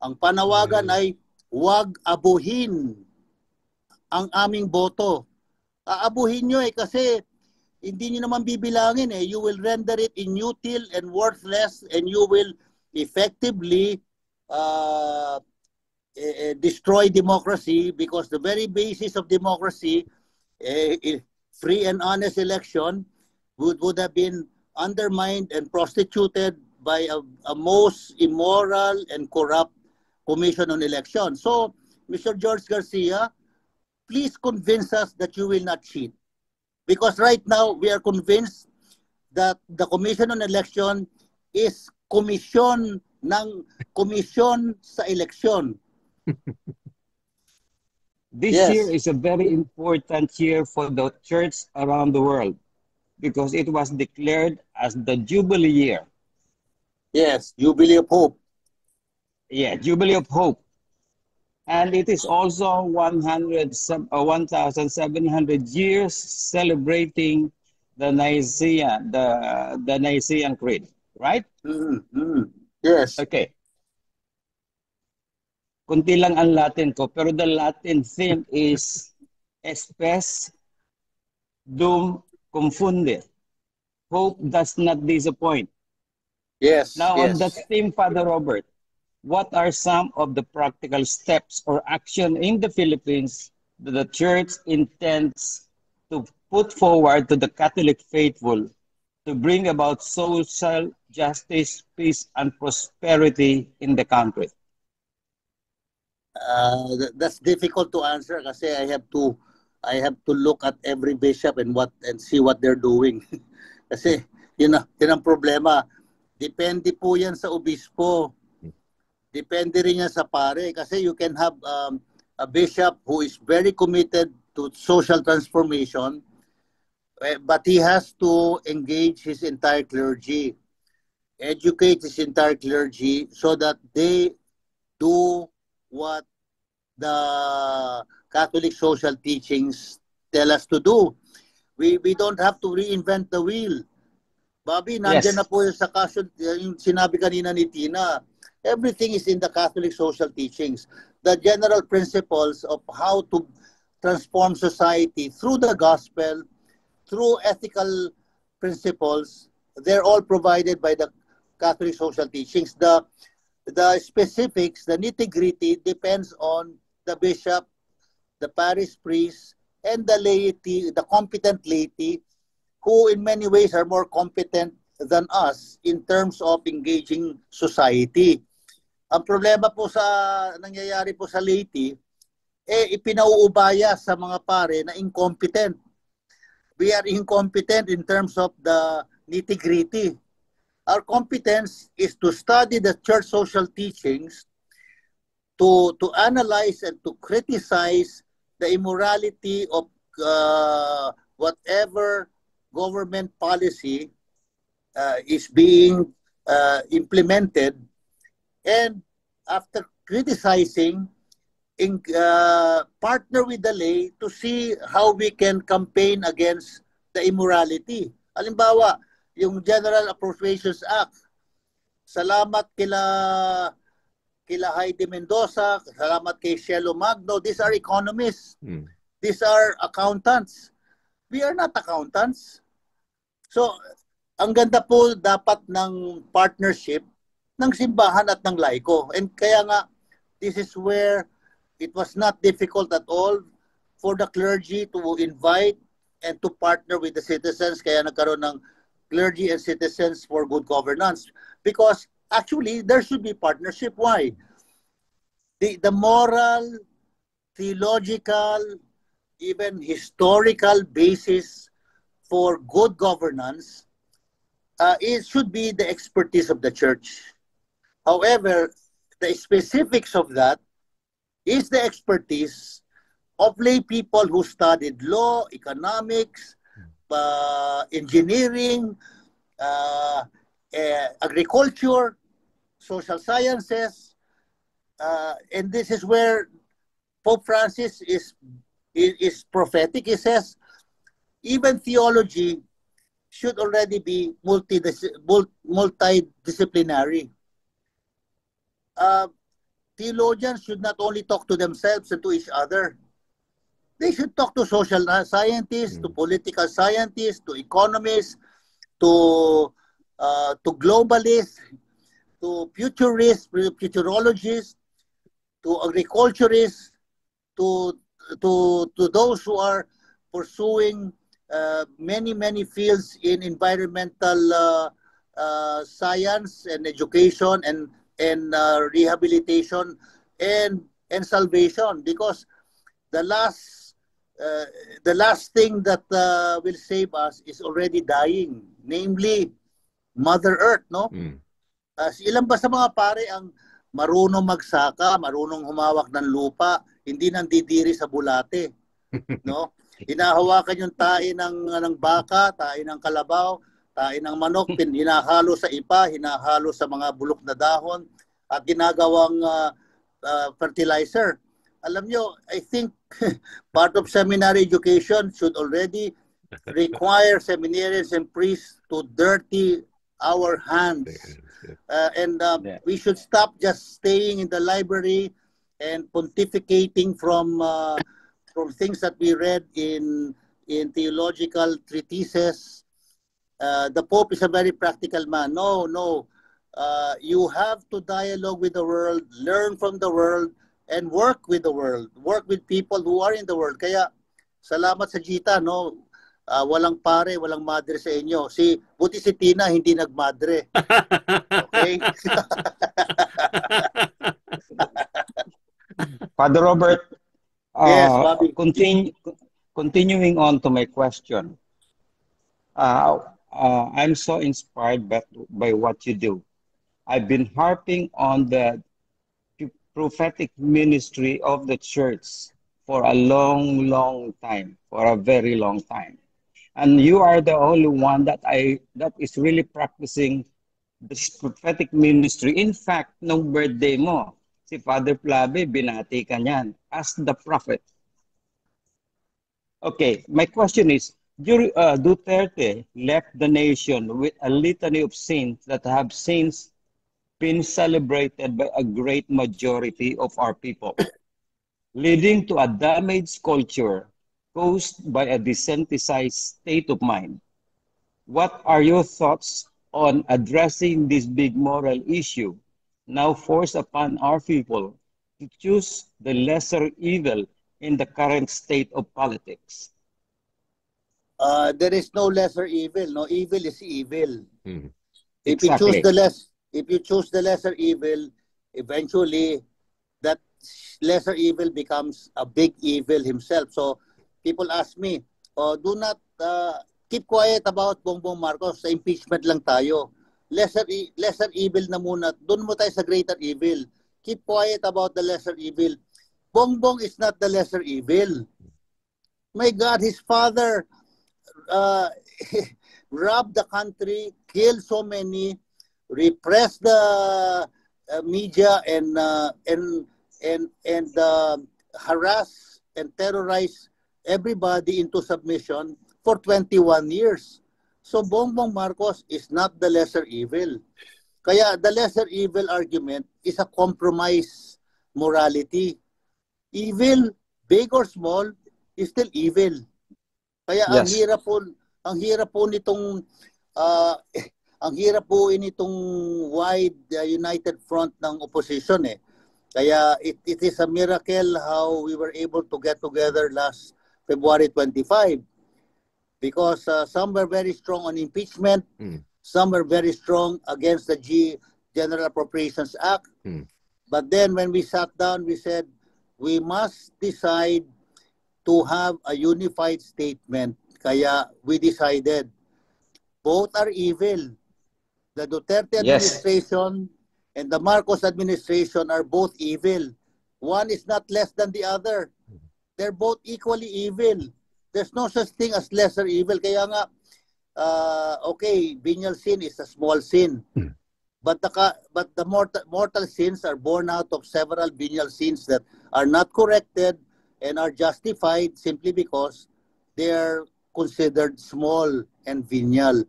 Ang panawagan ay huwag abuhin ang aming boto. Aabuhin nyo kasi hindi nyo naman bibilangin eh. You will render it inutile and worthless, and you will effectively destroy democracy, because the very basis of democracy, free and honest election, would have been undermined and prostituted by a most immoral and corrupt Commission on Election. So, Mr. George Garcia, please convince us that you will not cheat. Because right now, we are convinced that the Commission on Election is komisyon ng komisyon sa eleksyon. This Yes. year is a very important year for the church around the world because it was declared as the Jubilee year. Yes, Jubilee of Hope. Yeah, Jubilee of Hope. And it is also 1,700 years celebrating the Nicene Creed, right? Yes. Okay. Kunti lang ang Latin ko, pero the Latin theme is Spes Dum Confunde. Hope does not disappoint. Yes. Now, yes. on that theme, Father Robert, what are some of the practical steps or action in the Philippines that the Church intends to put forward to the Catholic faithful to bring about social justice, peace, and prosperity in the country? That's difficult to answer kasi I have to look at every bishop and see what they're doing. Kasi yun ang problema. Depende po yan sa obispo. Depende rin yan sa pare. Kasi you can have a bishop who is very committed to social transformation, but he has to engage his entire clergy, educate his entire clergy so that they do what the Catholic social teachings tell us to do. We don't have to reinvent the wheel. Bobby, nandyan na po yung sa yung sinabi kanina ni Tina. Everything is in the Catholic social teachings. The general principles of how to transform society through the gospel, through ethical principles, they're all provided by the Catholic social teachings. The specifics, the nitty-gritty depends on the bishop, the parish priest, and the laity, the competent laity, who in many ways are more competent than us in terms of engaging society. Ang problema po nangyayari po sa laity, ipinauubaya sa mga pare na incompetent. We are incompetent in terms of the nitty-gritty. Our competence is to study the church social teachings, to analyze and to criticize the immorality of whatever government policy is being implemented, and after criticizing, partner with the lay to see how we can campaign against the immorality. Halimbawa, yung General Appropriations Act. Salamat kila Heidi Mendoza, salamat kay Cielo Magno. These are economists. These are accountants. We are not accountants. So, ang ganda po dapat ng partnership ng simbahan at ng laiko. And kaya nga, this is where it was not difficult at all for the clergy to invite and to partner with the citizens. Kaya nagkaroon ng Clergy and Citizens for Good Governance. Because actually, there should be partnership. Why? The moral, theological, even historical basis for good governance, it should be the expertise of the church. However, the specifics of that is the expertise of lay people who studied law, economics, engineering, agriculture, social sciences, and this is where Pope Francis is prophetic. He says, even theology should already be multidisciplinary. Theologians should not only talk to themselves and to each other. They should talk to social scientists, to political scientists, to economists, to globalists, to futurists, futurologists, to agriculturists, to those who are pursuing many fields in environmental science and education and rehabilitation and salvation, because the last thing that will save us is already dying, namely Mother Earth, no? Ilan ba sa mga pare ang marunong magsaka, marunong humawak ng lupa, hindi nandidiri sa bulate, no? Hinahawakan yung tae ng baka, tae ng kalabaw, tae ng manok, hinahalo sa ipa, hinahalo sa mga bulok na dahon at ginagawang fertilizer. Alam nyo, I think part of seminary education should already require seminarians and priests to dirty our hands. We should stop just staying in the library and pontificating from things that we read in theological treatises. The Pope is a very practical man. No. You have to dialogue with the world, learn from the world, and work with the world. Work with people who are in the world. Kaya, salamat sa Gita, no? Walang pare, walang madre sa inyo. Buti si Tina, hindi nagmadre. Okay? Father Robert, Yes, Bobby. continuing on to my question. I'm so inspired by what you do. I've been harping on the prophetic ministry of the church for a long time, for a very long time. And you are the only one that is really practicing the prophetic ministry. In fact, nung birthday mo, si Father Plave, binati ka niyan as the prophet. Okay, my question is, Duterte left the nation with a litany of sins that have since been celebrated by a great majority of our people, leading to a damaged culture caused by a desensitized state of mind. What are your thoughts on addressing this big moral issue now forced upon our people to choose the lesser evil in the current state of politics? There is no lesser evil. No, evil is evil. If Exactly. if you choose the lesser evil, eventually that lesser evil becomes a big evil himself. So people ask me, do not keep quiet about Bongbong Marcos. Sa impeachment lang tayo. Lesser evil na muna. Doon mo tayo sa greater evil. Keep quiet about the lesser evil. Bongbong is not the lesser evil. My God, his father robbed the country, killed so many, repressed the media, and harass and terrorize everybody into submission for 21 years. So Bongbong Marcos is not the lesser evil. Kaya the lesser evil argument is a compromise morality. Evil, big or small, is still evil. Kaya Yes. ang hirap po nitong uh, ang hirap buuin itong wide united front ng opposition eh. Kaya it is a miracle how we were able to get together last February 25 because some were very strong on impeachment, some were very strong against the General Appropriations Act. But then when we sat down, we said we must decide to have a unified statement. Kaya we decided both are evil. The Duterte administration and the Marcos administration are both evil. One is not less than the other. They're both equally evil. There's no such thing as lesser evil. Kaya nga, okay, venial sin is a small sin. But the mortal sins are born out of several venial sins that are not corrected and are justified simply because they are considered small and venial.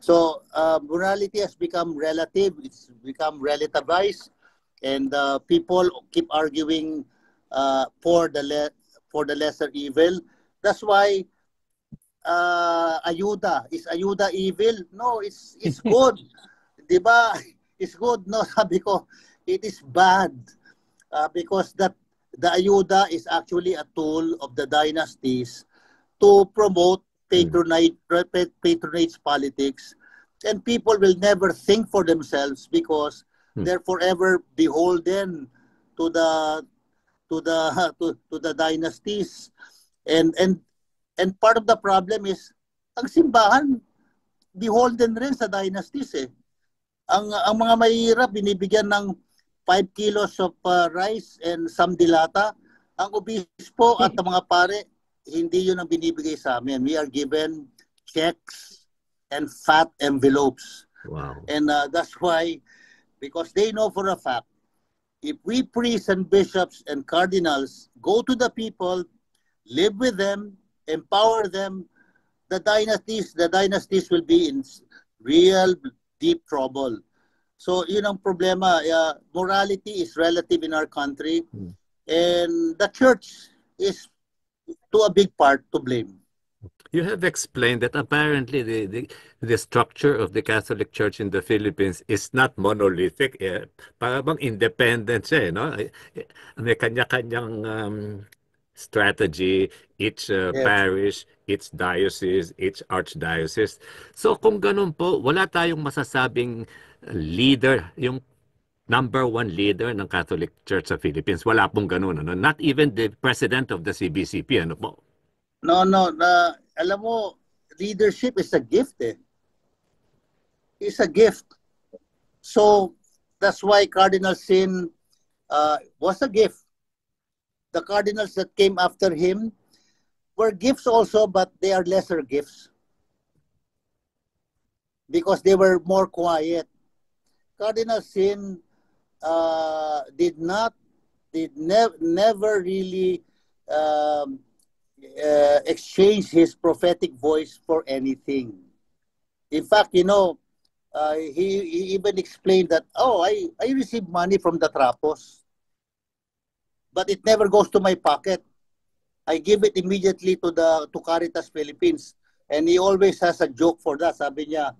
So morality has become relative, it's become relativized, and people keep arguing for the lesser evil. That's why ayuda, is ayuda evil? No, it's good. Diba? It's good. No, sabi ko, it is bad because the ayuda is actually a tool of the dynasties to promote patronage politics, and people will never think for themselves because they're forever beholden to the dynasties, and part of the problem is ang simbahan beholden rin sa dynasties eh. Ang mga mahihirap binibigyan ng 5 kilos of rice and some dilata. Ang obispo at ang mga pare, hindi yun ang binibigay sa amin. We are given checks and fat envelopes. Wow. And that's why, because they know for a fact, if we priests and bishops and cardinals go to the people, live with them, empower them, the dynasties will be in real deep trouble. So yun ang problema. Morality is relative in our country, and the church is to a big part to blame. You have explained that apparently the structure of the Catholic Church in the Philippines is not monolithic. Para bang independent siya, no? May kanya-kanyang strategy, each parish, each diocese, each archdiocese. So kung ganun po, wala tayong masasabing leader, yung number one leader ng Catholic Church sa Philippines. Wala pong ganun. Ano? Not even the president of the CBCP. Ano po? No. Alam mo, leadership is a gift eh. It's a gift. So, that's why Cardinal Sin was a gift. The cardinals that came after him were gifts also, but they are lesser gifts. Because they were more quiet. Cardinal Sin never really exchange his prophetic voice for anything. In fact, he even explained that, I received money from the Trapos, but it never goes to my pocket. I give it immediately to Caritas Philippines. And he always has a joke for that. Sabi niya,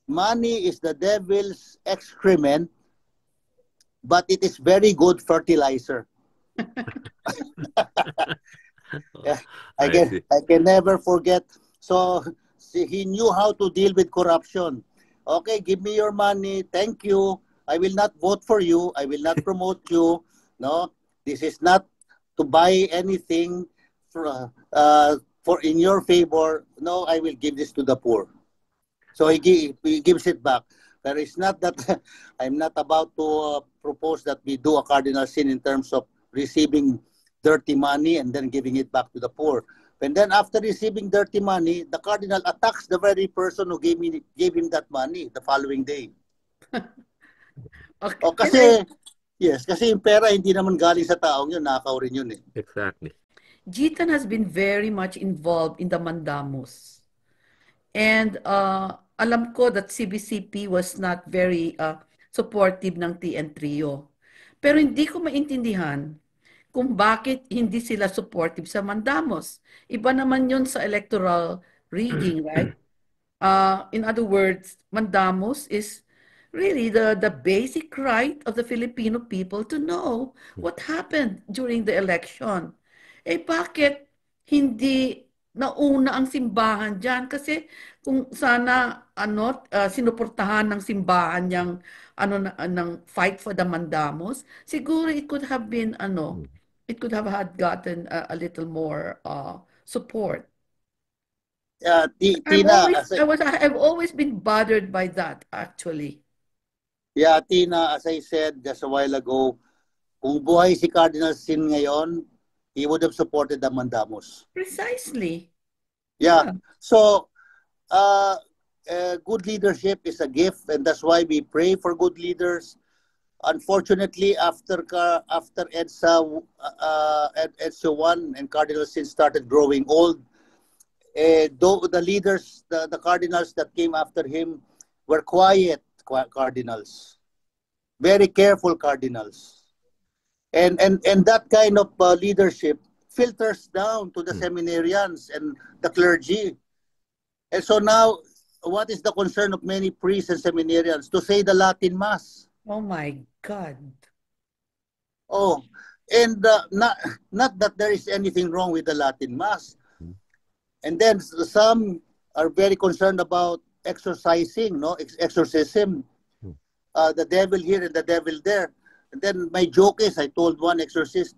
money is the devil's excrement, but it is very good fertilizer. I can never forget. So he knew how to deal with corruption. Okay, give me your money. Thank you. I will not vote for you. I will not promote you. No, this is not to buy anything for in your favor. No, I will give this to the poor. So he gives it back. But it's not that I'm not about to propose that we do a cardinal sin in terms of receiving dirty money and then giving it back to the poor. And then after receiving dirty money, the cardinal attacks the very person who gave him that money the following day. Okay. Kasi yung pera hindi naman galing sa taong yun, nakaw rin yun eh. Exactly. Gitan has been very much involved in the Mandamos. And alam ko that CBCP was not very supportive ng TN Trio. Pero hindi ko maintindihan kung bakit hindi sila supportive sa Mandamos. Iba naman yun sa electoral rigging, right? In other words, mandamos is really the basic right of the Filipino people to know what happened during the election. Eh bakit hindi nauna ang simbahan diyan? Kasi kung sana sinuportahan ng simbahan yung ng fight for the mandamos, siguro it could have been it could have had gotten a little more support. Tina, I've always been bothered by that, actually. yeah, Tina, as I said just a while ago, kung buhay si Cardinal Sin ngayon, he would have supported the mandamos. Precisely. Yeah. So, good leadership is a gift, and that's why we pray for good leaders. Unfortunately, after EDSA won and Cardinal Sin started growing old, though the leaders, the cardinals that came after him were quiet cardinals, very careful cardinals, and that kind of leadership filters down to the seminarians and the clergy. And so now, what is the concern of many priests and seminarians? To say the Latin Mass. Oh my God. Oh, and not that there is anything wrong with the Latin Mass. And then some are very concerned about exorcising, exorcism. The devil here and the devil there. And then my joke is, I told one exorcist,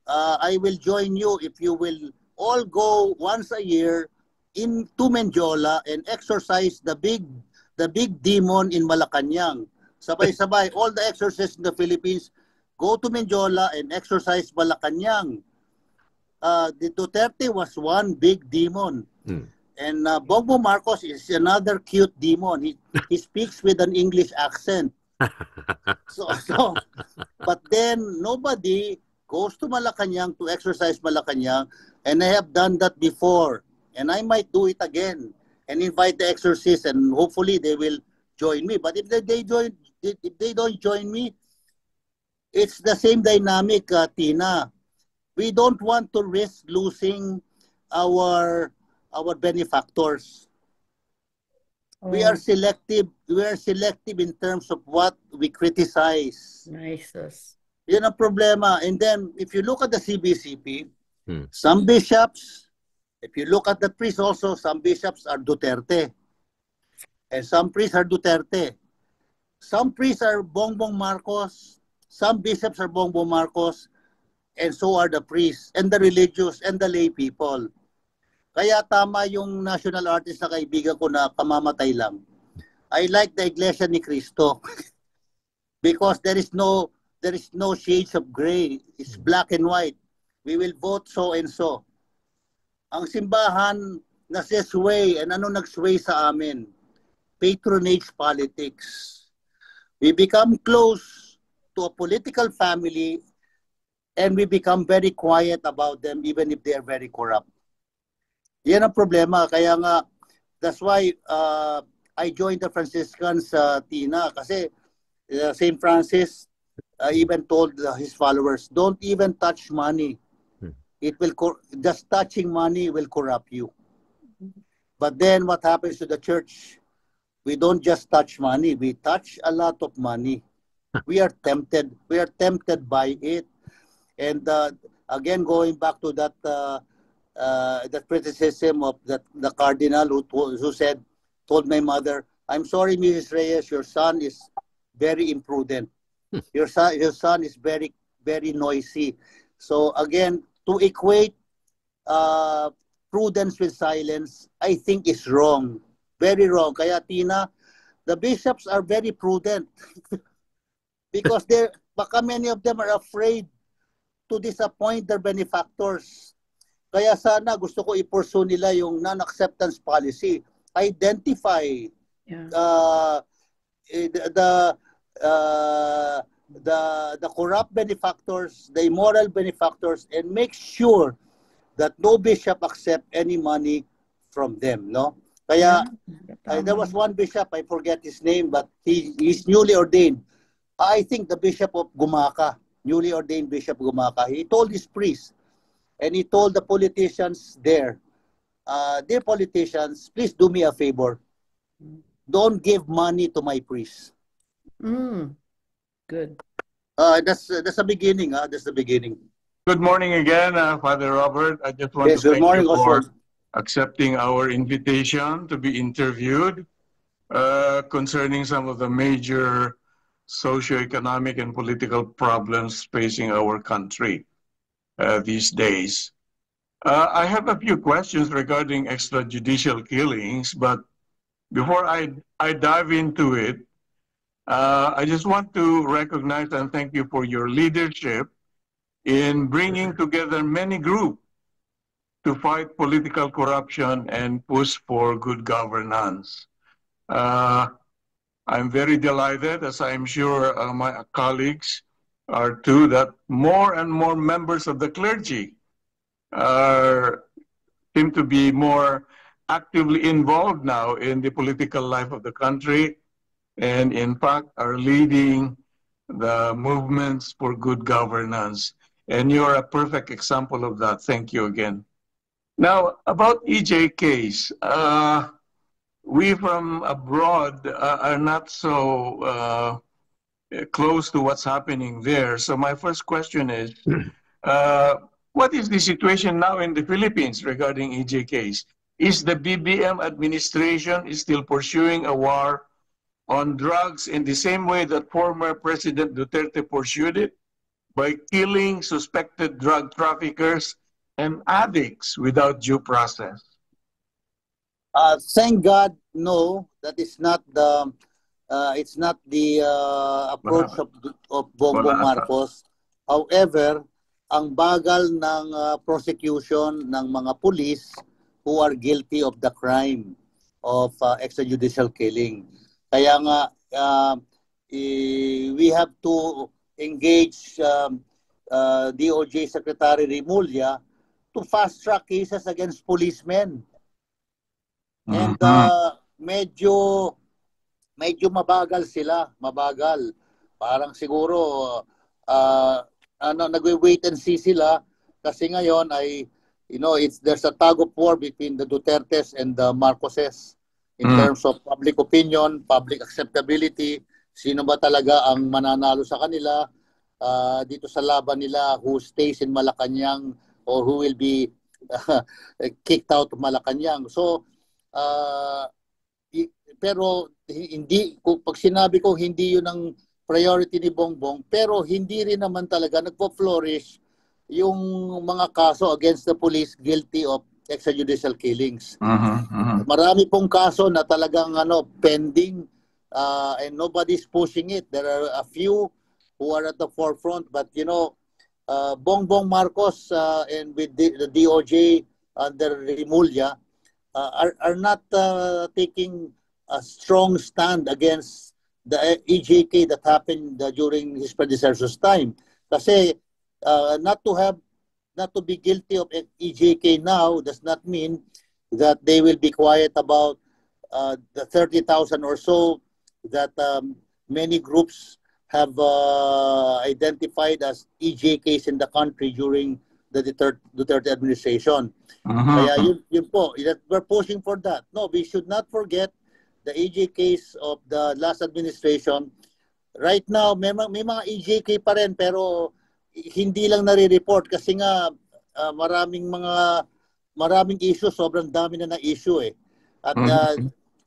I will join you if you will all go once a year to Menjola and exorcise the big demon in Malacanang. Sabay-sabay, all the exorcists in the Philippines go to Menjola and exorcise Malacanang. The Duterte was one big demon. And Bongbong Marcos is another cute demon. He speaks with an English accent. But then nobody goes to Malacanang to exercise Malacanang, and I have done that before, and I might do it again and invite the exorcists, and hopefully they will join me. But if they don't join me, it's the same dynamic, Tina. We don't want to risk losing our benefactors. We are selective. We are selective in terms of what we criticize. Nice. Yun ang problema. And then, if you look at the CBCP, some bishops, if you look at the priests also, some bishops are Duterte. And some priests are Duterte. Some priests are Bongbong Marcos. Some bishops are Bongbong Marcos. And so are the priests and the religious and the lay people. Kaya tama yung national artist na kaibigan ko na kamamatay lang. I like the Iglesia ni Cristo because there is no shades of gray. It's black and white. We will vote so and so. Ang simbahan nasi-sway, and ano nag-sway sa amin? Patronage politics. We become close to a political family and we become very quiet about them even if they are very corrupt. Yan ang problema. Kaya nga, that's why I joined the Franciscans, Tina, kasi St. Francis even told his followers, don't even touch money. It will just touching money will corrupt you. But then what happens to the church? We don't just touch money. We touch a lot of money. We are tempted. We are tempted by it. And again, going back to that criticism of the cardinal who told my mother, I'm sorry, Mrs. Reyes, your son is very imprudent. Your son is very, very noisy. So again, to equate prudence with silence, I think is wrong. Very wrong. Kaya Tina, the bishops are very prudent because baka many of them are afraid to disappoint their benefactors. Kaya sana gusto ko i-pursue nila yung non-acceptance policy. Identify the corrupt benefactors, the immoral benefactors, and make sure that no bishop accept any money from them, no? Kaya there was one bishop, I forget his name, but he's newly ordained. I think the Bishop of Gumaka, newly ordained Bishop Gumaka, he told his priests, and he told the politicians there, dear politicians, please do me a favor. don't give money to my priest. Good. That's the beginning. That's the beginning. Good morning again, Father Robert. I just want Yes, to good thank morning, you for Oswald. accepting our invitation to be interviewed concerning some of the major socioeconomic and political problems facing our country these days. I have a few questions regarding extrajudicial killings, but before I dive into it, I just want to recognize and thank you for your leadership in bringing together many groups to fight political corruption and push for good governance. I'm very delighted, as I'm sure my colleagues are too, that more and more members of the clergy seem to be more actively involved now in the political life of the country, and in fact are leading the movements for good governance. And you're a perfect example of that. Thank you again. Now, about EJ case, we from abroad are not so close to what's happening there. So my first question is, what is the situation now in the Philippines regarding EJ case? Is the BBM administration still pursuing a war on drugs in the same way that former President Duterte pursued it, by killing suspected drug traffickers and addicts without due process? Thank God, no, that is not the it's not the approach of Bongbong Marcos. However, ang bagal ng prosecution ng mga police who are guilty of the crime of extrajudicial killing. Kaya nga we have to engage DOJ Secretary Remulla to fast-track cases against policemen. And medyo mabagal sila, mabagal. Parang siguro nagwe-wait and see sila kasi ngayon ay there's a tug of war between the Dutertes and the Marcoses in terms of public opinion, public acceptability, sino ba talaga ang mananalo sa kanila dito sa laban nila, who stays in Malacanang or who will be kicked out of Malacanang. So pero hindi, pag sinabi ko hindi yun ang priority ni Bongbong, pero hindi rin naman talaga nagpo-flourish yung mga kaso against the police guilty of extrajudicial killings. Marami pong kaso na talagang pending and nobody's pushing it. There are a few who are at the forefront, but Bongbong Marcos and with the DOJ under Remulla are not taking a strong stand against the EJK that happened during his predecessor's time. Kasi not to be guilty of EJK now does not mean that they will be quiet about the 30,000 or so that many groups have identified as EJKs in the country during the Duterte administration. Kaya yun po, we're pushing for that. No, we should not forget the EJKs of the last administration. Right now, may mga EJK pa rin pero hindi lang nare-report kasi nga maraming issue, sobrang dami na issue eh. At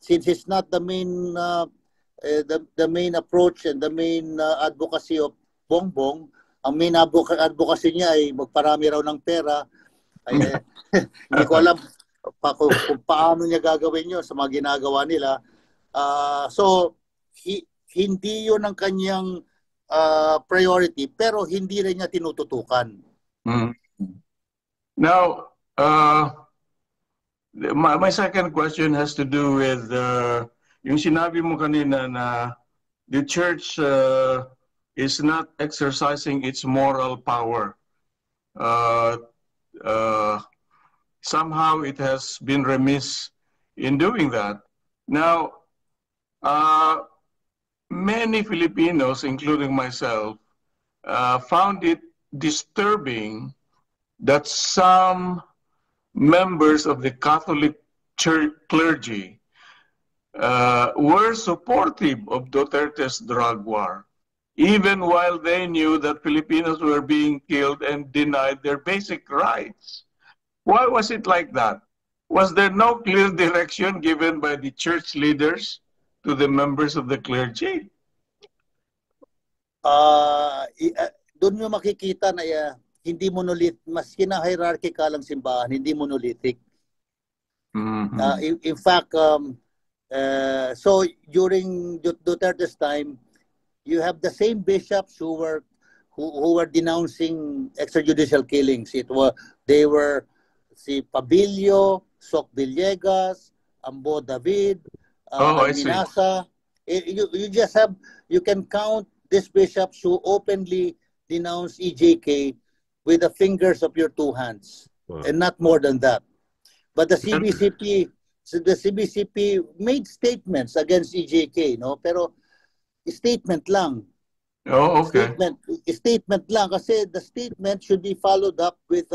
since it's not the main the main approach and the main advocacy of Bongbong, ang main advocacy niya ay magparami raw ng pera. Ay, hindi ko alam kung paano niya gagawin yun sa mga ginagawa nila. So, hindi yun ang kanyang priority, pero hindi rin niya tinututukan. Now, my second question has to do with yung sinabi mo kanina na the church is not exercising its moral power. Somehow it has been remiss in doing that. Now, many Filipinos, including myself, found it disturbing that some members of the Catholic Church clergy were supportive of Duterte's drug war, even while they knew that Filipinos were being killed and denied their basic rights. Why was it like that? Was there no clear direction given by the church leaders to the members of the clergy? Doon nyo makikita na hindi monolith, maski na hierarchical ang simbahan, hindi monolithic. In fact, so during Duterte's time, you have the same bishops who were denouncing extrajudicial killings. They were si Pabilio, Soc Villegas, Ambo David, Alminasa. You can count these bishops who openly denounce EJK with the fingers of your two hands, and not more than that. But the CBCP made statements against EJK, no? Pero statement lang. Oh, okay. Statement lang kasi the statement should be followed up with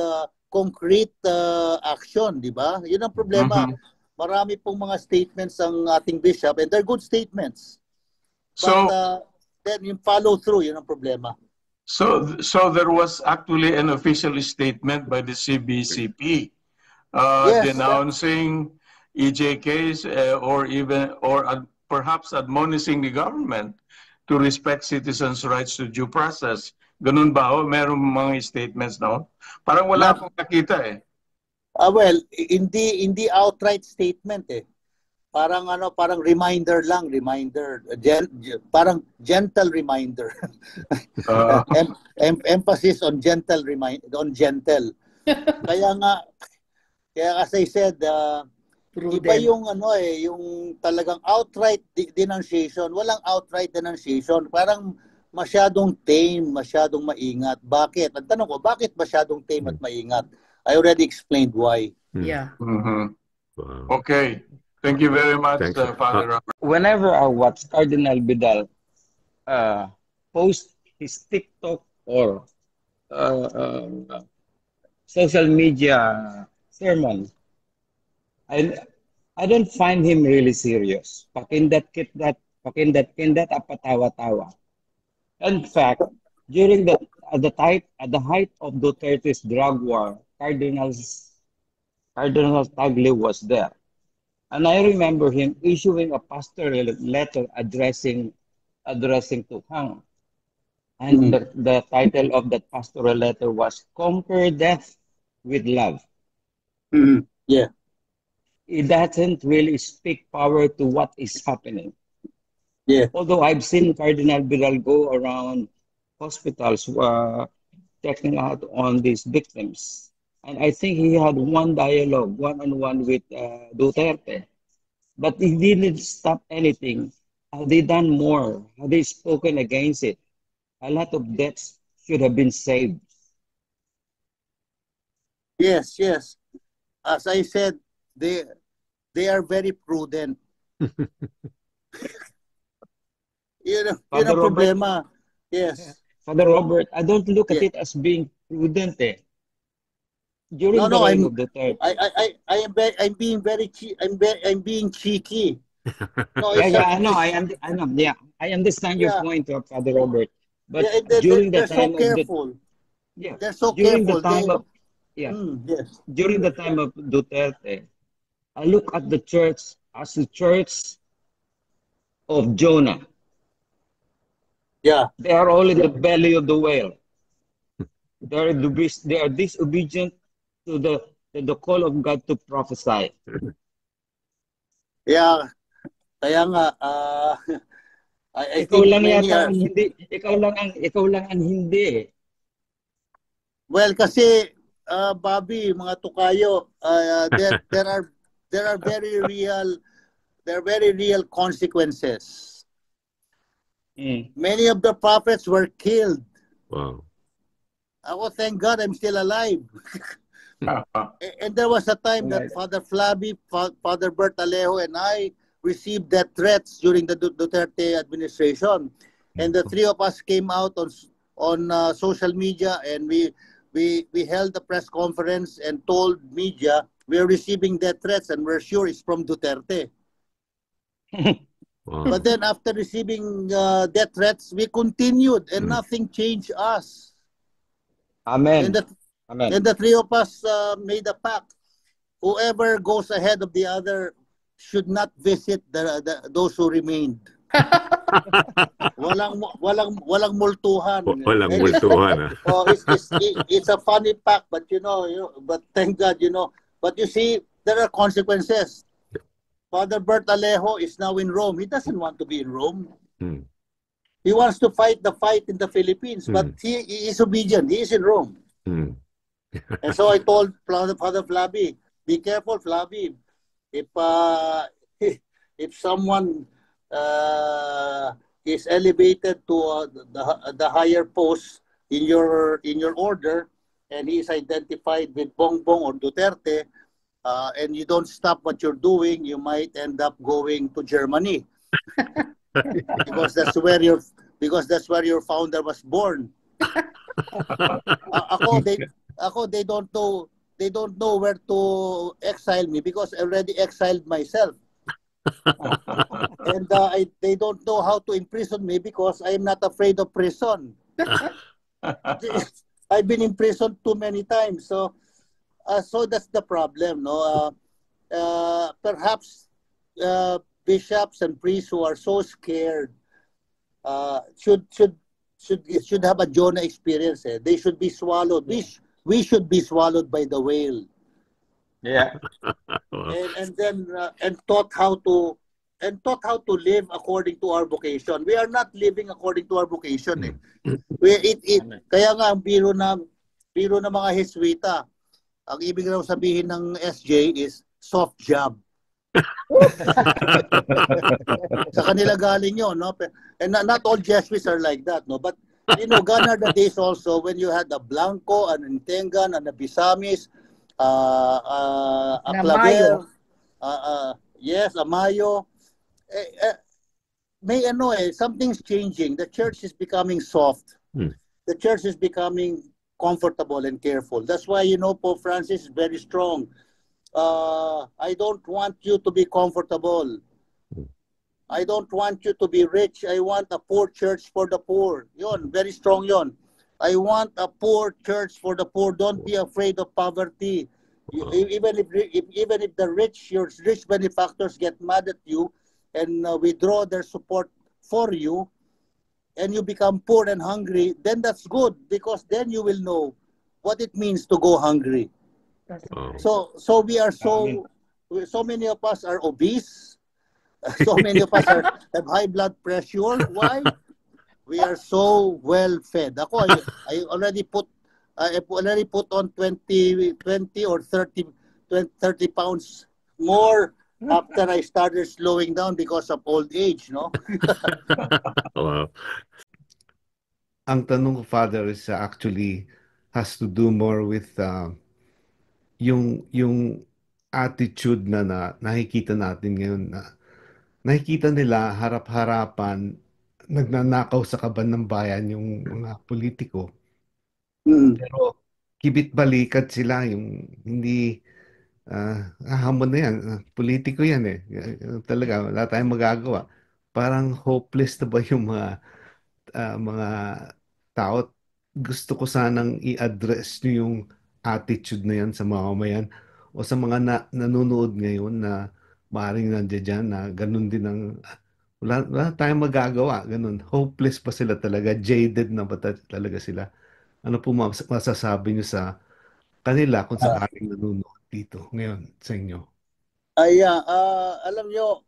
concrete action, di ba? Yun ang problema. Marami pong mga statements ang ating bishop and they're good statements. But then yung follow through, yun ang problema. So there was actually an official statement by the CBCP denouncing EJKs or perhaps admonishing the government to respect citizens' rights to due process. Ganun ba? Meron mga statements, no? Parang wala akong nakita eh. Well, hindi outright statement eh. Parang reminder lang, parang gentle reminder. Emphasis on gentle Kaya as I said, iba yung yung talagang outright denunciation. Walang outright denunciation. Parang masyadong tame, masyadong maingat. Bakit? Ang tanong ko, bakit masyadong tame at maingat? I already explained why. Yeah. Wow. Okay. Thank you very much, Father Robert. Whenever I watch Cardinal Vidal post his TikTok or social media sermon, I don't find him really serious. Pakindat apatawa-tawa. In fact, during the height of Duterte's drug war, Cardinal Tagle was there. And I remember him issuing a pastoral letter addressing to Hang. And the title of that pastoral letter was Conquer Death with Love. Yeah. It doesn't really speak power to what is happening. Yeah. Although I've seen Cardinal Vidal go around hospitals checking out on these victims. And I think he had one dialogue, one-on-one with Duterte. But he didn't stop anything. Had they done more? Had they spoken against it? A lot of deaths should have been saved. Yes. As I said, they are very prudent. Yun ang problema. Yes. Father Robert, I don't look at it as being prudent eh. During the reign of Duterte. I'm being very I'm being cheeky. No, I know. Yeah, I understand your point, Father Robert. But during the time so careful. They're so during careful. The time of, yes. During the time of Duterte, I look at the church as the church of Jonah. Yeah. They are all in the belly of the whale. They are disobedient to the call of God to prophesy. Yeah. Kaya nga I ikaw think lang yata ang hindi. Ikaw lang ang hindi. Well, kasi Bobby, mga tukayo, there are very real consequences. Many of the prophets were killed. Wow. Thank God I'm still alive. And there was a time that Father Flavi, Father Bert Alejo, and I received death threats during the Duterte administration. And the three of us came out on social media, and we held a press conference and told media we're receiving death threats and we're sure it's from Duterte. Wow. But then after receiving death threats, we continued and Mm. nothing changed us. Amen. And Amen. the three of us made a pact. Whoever goes ahead of the other should not visit those who remained. Walang multuhan. Walang And multuhan. it's a funny pact, but but thank God, But you see, there are consequences. Father Bert Alejo is now in Rome. He doesn't want to be in Rome. Mm. He wants to fight the fight in the Philippines, but Mm. he is obedient. He is in Rome. Mm. And so I told Father Flavi, be careful, Flavi. If if someone is elevated to the higher post in your order, and he is identified with Bongbong or Duterte, and you don't stop what you're doing, you might end up going to Germany because that's where your founder was born. They don't know where to exile me because I already exiled myself. And they don't know how to imprison me because I am not afraid of prison. I've been imprisoned too many times. So that's the problem. No, perhaps bishops and priests who are so scared should have a Jonah experience. They should be swallowed. We should be swallowed by the whale. Yeah. Wow. And then taught how to live according to our vocation. We are not living according to our vocation. Mm. Kaya nga ang biro ng mga Heswita, ang ibig raw sabihin ng SJ is soft job. Sa kanila galing yun, no? And not all Jesuits are like that, no? But gone are the days also when you had a Blanco, an Intengan, an Abisamis, a Claver, yes, a Mayo. Something's changing. The church is becoming soft. Mm. The church is becoming comfortable and careful. That's why, Pope Francis is very strong. I don't want you to be comfortable. I don't want you to be rich. I want a poor church for the poor. Yon, very strong yon. I want a poor church for the poor. Don't be afraid of poverty. Even if the your rich benefactors get mad at you and withdraw their support for you, and you become poor and hungry, then that's good because then you will know what it means to go hungry. Wow. So we are so many of us are obese. So many of us have high blood pressure. Why? We are so well fed. I already put on 20 or 30 pounds more after I started slowing down because of old age, no? Wow. Ang tanong ko, Father, is actually has to do more with yung attitude na nakikita natin ngayon na nakikita nila harap-harapan nagnanakaw sa kaban ng bayan yung mga politiko. Pero kibit-balikat sila yung hindi hamon na yan. Politiko yan eh. Talaga, wala tayong magagawa. Parang hopeless na ba yung mga tao? Gusto ko sanang i-address nyo yung attitude na yan sa mamamayan o sa mga nanonood ngayon na maaaring nandiyan dyan na ganun din ang wala tayong magagawa. Ganun. Hopeless pa sila talaga. Jaded na ba talaga sila? Ano po masasabi nyo sa kanila kung sakaling nanonood dito ngayon sa inyo? Alam nyo,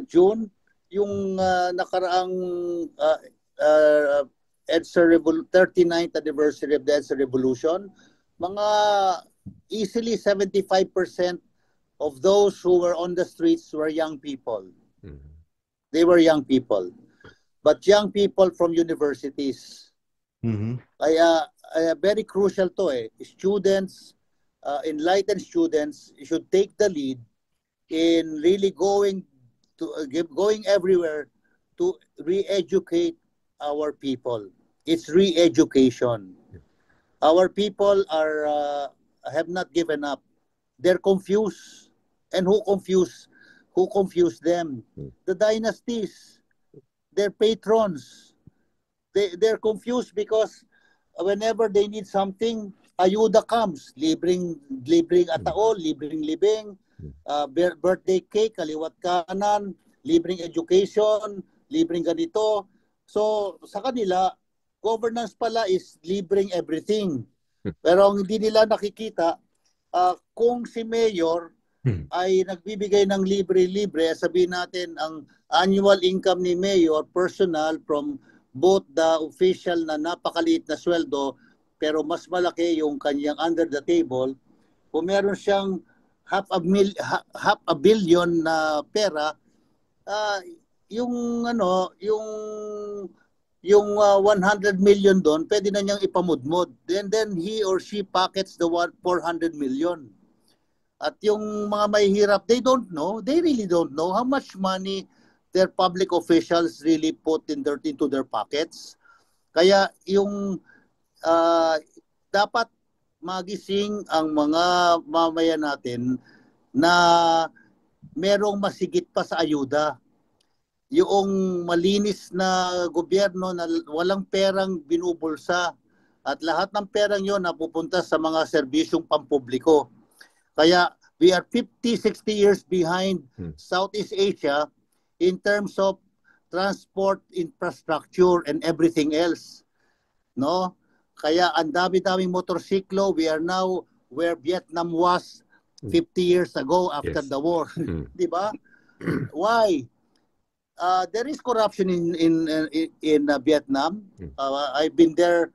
June, yung nakaraang EDSA 39th anniversary of the EDSA Revolution, mga easily 75% of those who were on the streets were young people. Mm. They were young people. But young people from universities. Mm-hmm. Very crucial to students, enlightened students should take the lead in really going everywhere to re-educate our people. It's re-education. Our people have not given up. They're confused. And who confused? who confuse them. The dynasties, their patrons, they're confused because whenever they need something, ayuda comes. Libreng atao, libreng libing, birthday cake, kaliwat kanan, libreng education, libreng ganito. So sa kanila, governance pala is libreng everything. Pero ang hindi nila nakikita, kung si mayor ay nagbibigay ng libre-libre, sabihin natin ang annual income ni mayor, personal, from both the official na napakaliit na sweldo, pero mas malaki yung kanyang under the table, kung meron siyang half a billion na pera, yung 100 million doon, pwede na niyang ipamudmod. Then he or she pockets the 400 million. At yung mga mahihirap, they really don't know how much money their public officials really put into their pockets. Kaya yung dapat magising ang mga mamamayan natin na merong masigit pa sa ayuda. Yung malinis na gobyerno na walang perang binubulsa at lahat ng perang yon napupunta sa mga serbisyong pampubliko. Kaya we are 50-60 years behind Southeast Asia in terms of transport infrastructure and everything else. No? Kaya ang dami-daming motorsiklo, we are now where Vietnam was 50 years ago after the war. Di ba? Why? There is corruption in Vietnam. I've been there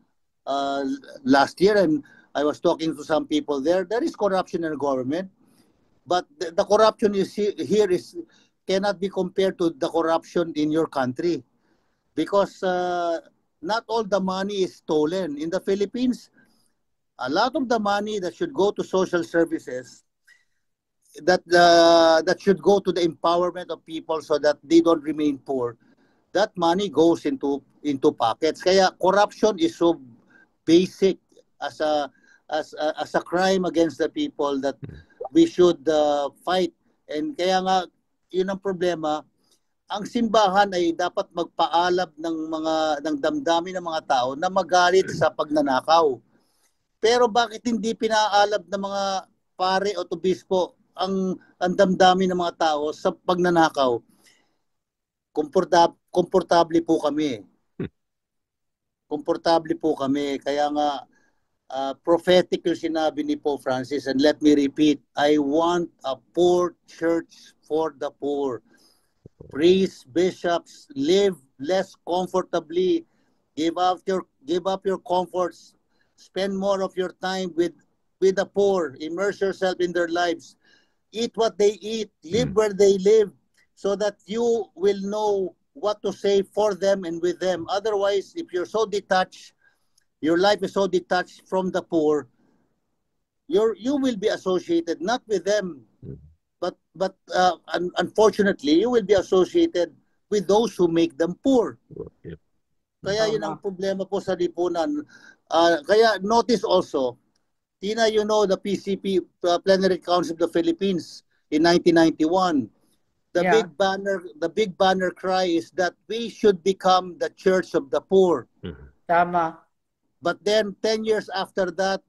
last year and I was talking to some people there. There is corruption in the government, but the corruption here cannot be compared to the corruption in your country, because not all the money is stolen. In the Philippines, a lot of the money that should go to social services, that should go to the empowerment of people so that they don't remain poor, that money goes into pockets. Kaya corruption is so basic as a crime against the people that we should fight. And kaya nga yun ang problema. Ang simbahan ay dapat magpaalab ng damdamin ng mga tao na magalit sa pagnanakaw. Pero bakit hindi pinaalab ng mga pare o obispo ang damdamin ng mga tao sa pagnanakaw? Komportable po kami. Komportable po kami. Kaya nga prophetic yung sinabi ni Pope Francis, and let me repeat, I want a poor church for the poor. Priests, bishops, live less comfortably. Give up your comforts. Spend more of your time with the poor. Immerse yourself in their lives. Eat what they eat. Live where they live, so that you will know what to say for them and with them. Otherwise, if you're so detached, your life is so detached from the poor, you will be associated not with them, but unfortunately, you will be associated with those who make them poor. Kaya yun ang problema po sa lipunan. Kaya notice also, Tina, you know the PCP, Plenary Council of the Philippines in 1991. The big banner cry is that we should become the church of the poor. Tama. But then 10 years after that,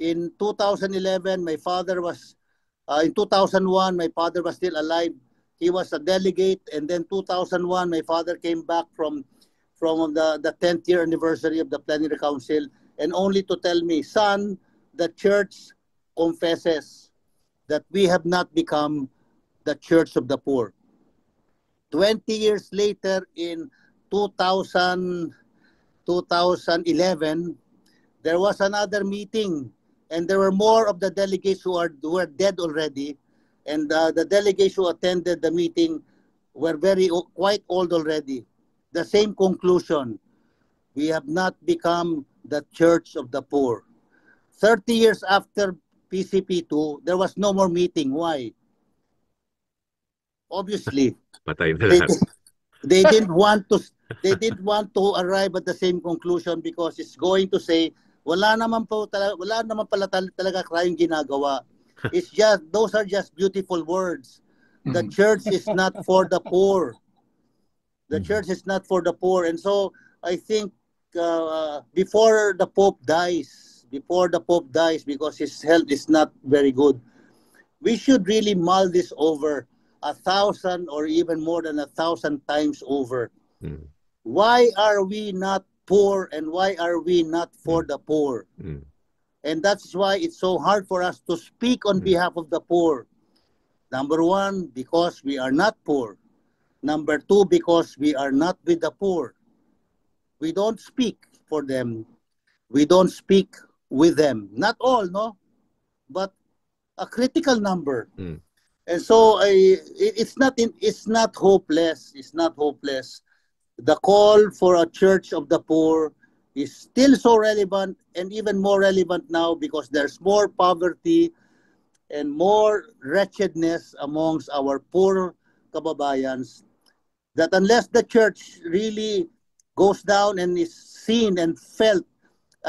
in 2011, my father was, in 2001, my father was still alive. He was a delegate, and then 2001, my father came back from the 10th year anniversary of the Plenary Council, and only to tell me, son, the church confesses that we have not become the church of the poor. 20 years later, in 2011, there was another meeting, and there were more of the delegates who were dead already, and the delegates who attended the meeting were quite old already. The same conclusion: we have not become the church of the poor. 30 years after PCP2, there was no more meeting. Why? Obviously, they didn't want to arrive at the same conclusion, because it's going to say wala naman pala talaga kayong ginagawa. Those are just beautiful words. the Mhm. church is not for the poor. The Mhm. church is not for the poor. And so I think before the Pope dies, because his health is not very good, we should really mull this over 1,000 or even more than 1,000 times over. Mm. Why are we not poor and why are we not for Mm. the poor? Mm. And that's why it's so hard for us to speak on Mm. behalf of the poor. Number one, because we are not poor. Number two, because we are not with the poor. We don't speak for them. We don't speak with them. Not all, no, but a critical number. Mm. And so it's not hopeless. It's not hopeless. The call for a church of the poor is still so relevant and even more relevant now because there's more poverty and more wretchedness amongst our poor kababayans, that unless the church really goes down and is seen and felt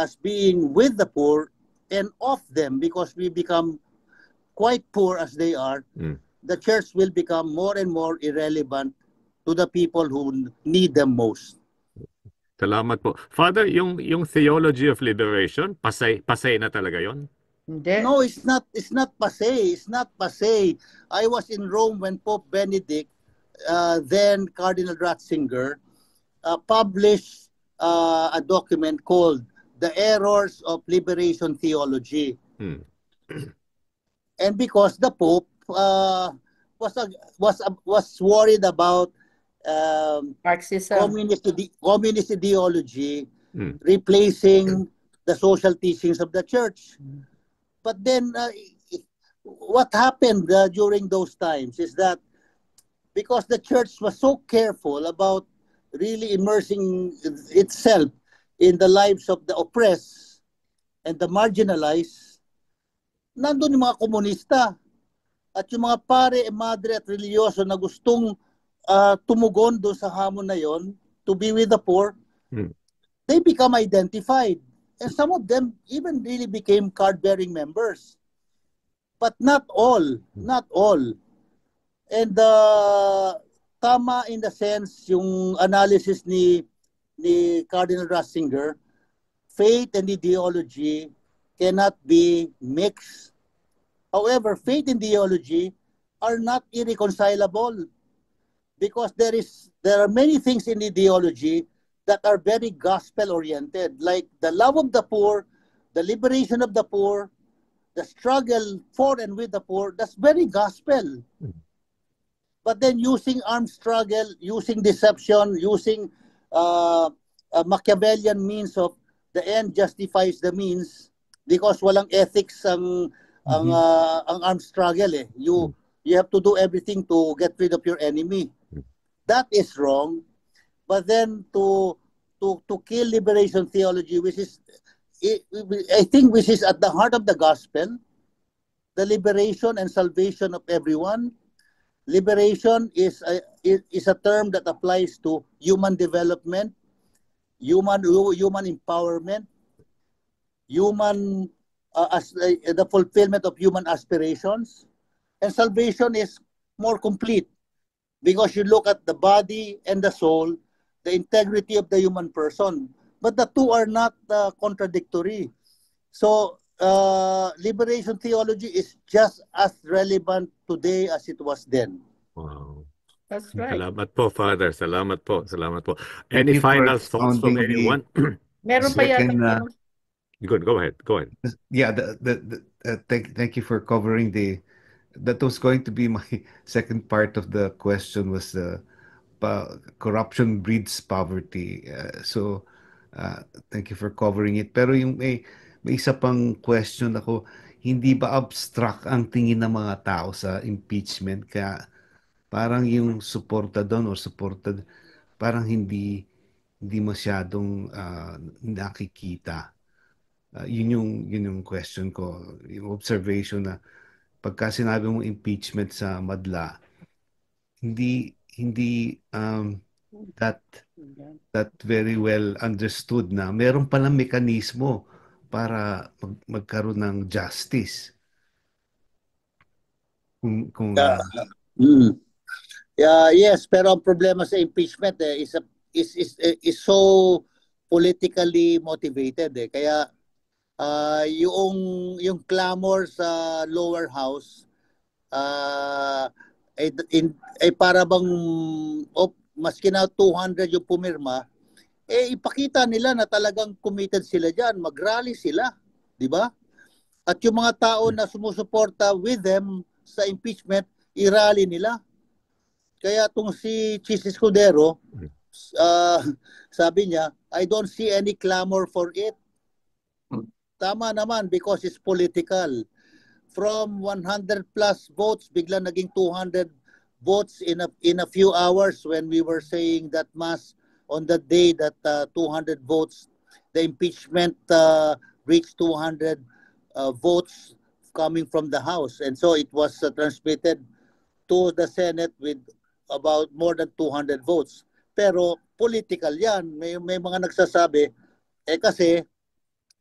as being with the poor and of them, because we become quite poor as they are, Mm. the church will become more and more irrelevant to the people who need them most. Salamat po. Father, yung theology of liberation, pasay na talaga yon? Hindi. No, it's not. It's not passe. It's not passe. I was in Rome when Pope Benedict, then Cardinal Ratzinger, published a document called "The Errors of Liberation Theology," Mm. and because the Pope was worried about Marxism. communist ideology Mm. replacing the social teachings of the church. But then, what happened during those times is that because the church was so careful about really immersing itself in the lives of the oppressed and the marginalized, nandun yung mga komunista at yung mga pare, madre at religyoso na gustong tumugon doon sa hamon na yon, to be with the poor, they become identified. And some of them even really became card-bearing members. But not all. Not all. And tama in the sense yung analysis ni Cardinal Ratzinger, faith and ideology cannot be mixed. However, faith and ideology are not irreconcilable because there are many things in ideology that are very gospel-oriented, like the love of the poor, the liberation of the poor, the struggle for and with the poor. That's very gospel. But then using armed struggle, using deception, using a Machiavellian means of the end justifies the means, because walang ethics ang armed struggle eh. You have to do everything to get rid of your enemy. That is wrong. But then to kill liberation theology, which is, I think, which is at the heart of the gospel, the liberation and salvation of everyone. Liberation is a term that applies to human development, human empowerment, human the fulfillment of human aspirations, and salvation is more complete because you look at the body and the soul, the integrity of the human person. But the two are not contradictory. So liberation theology is just as relevant today as it was then. Wow. That's right. Salamat po, Father. Salamat po. Salamat po. Thank Any you for final thoughts from expounding the anyone? Meron pa yata. second. Good. Go ahead. Go ahead. Yeah, thank you for covering that was going to be my second part of the question, was corruption breeds poverty. Thank you for covering it. Pero yung may isa pang question ako, hindi ba abstract ang tingin ng mga tao sa impeachment? Kaya parang yung suporta doon or supported, parang hindi masyadong nakikita. Yun yung question ko, yung observation na pagka sinabi mong impeachment sa madla, hindi that very well understood na meron palang mekanismo para magkaroon ng justice. Mm. Yeah, yes, pero ang problema sa impeachment is so politically motivated eh. Kaya yung clamor sa lower house ay para bang maski na 200 yung pumirma, ipakita nila na talagang committed sila diyan, mag-rally sila, di ba? At yung mga tao na sumusuporta with them sa impeachment, i-rally nila. Kaya tong si Chis Escudero, sabi niya, I don't see any clamor for it. Tama naman because it's political. From 100 plus votes, bigla naging 200 votes in a few hours when we were saying that mass on the day that 200 votes, the impeachment reached 200 votes coming from the House. And so it was transmitted to the Senate with about more than 200 votes. Pero political yan. May mga nagsasabi, kasi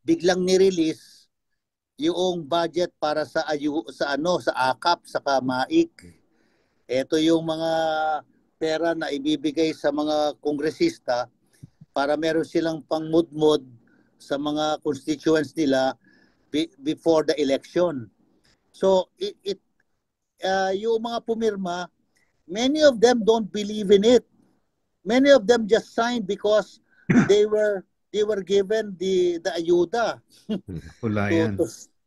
biglang ni-release yung budget para sa AKAP, sa MAIC. Ito yung mga pera na ibibigay sa mga kongresista para meron silang pangmudmod sa mga constituents nila before the election. So yung mga pumirma, many of them don't believe in it. Many of them just signed because they were given the ayuda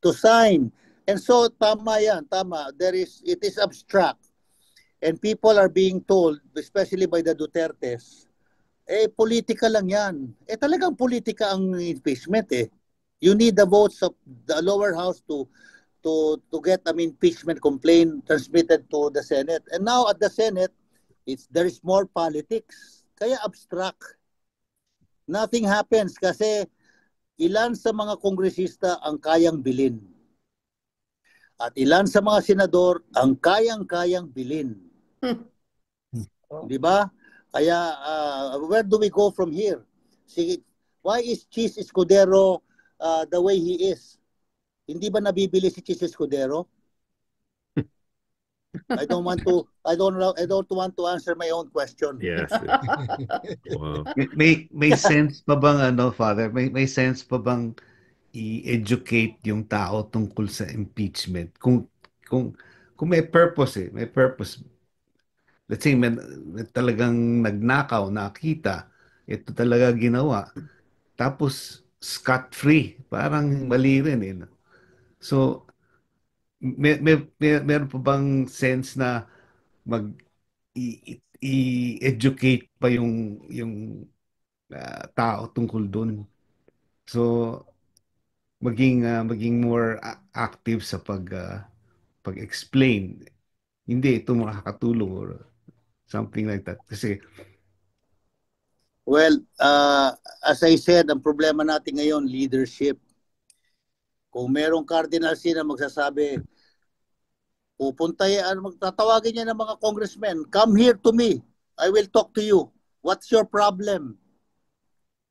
to sign. And so tama yan, tama. It is abstract. And people are being told, especially by the Dutertes, politika lang yan. Talagang politika ang impeachment eh. You need the votes of the lower house to get an impeachment complaint transmitted to the Senate. And now at the Senate, there is more politics. Kaya abstract. Nothing happens kasi ilan sa mga kongresista ang kayang bilhin. At ilan sa mga senador ang kayang-kayang bilhin. Di ba? Kaya where do we go from here? Why is Chis Escudero the way he is? Hindi ba nabibili si Chis Escudero? I don't want to answer my own question. Yes. Wow. May sense pa bang Father? May sense pa bang i-educate yung tao tungkol sa impeachment? Kung may purpose may purpose. Let's say may talagang nagnakaw, nakita, ito talaga ginawa. Tapos scot-free, parang mali rin So meron pa bang sense na i-educate pa yung tao tungkol dun? So maging more active sa pag-explain. Hindi ito makakatulong or something like that. Kasi well, as I said, ang problema natin ngayon, leadership. Kung merong cardinal sin na magsasabi, tatawagin niya ng mga congressmen, come here to me. I will talk to you. What's your problem?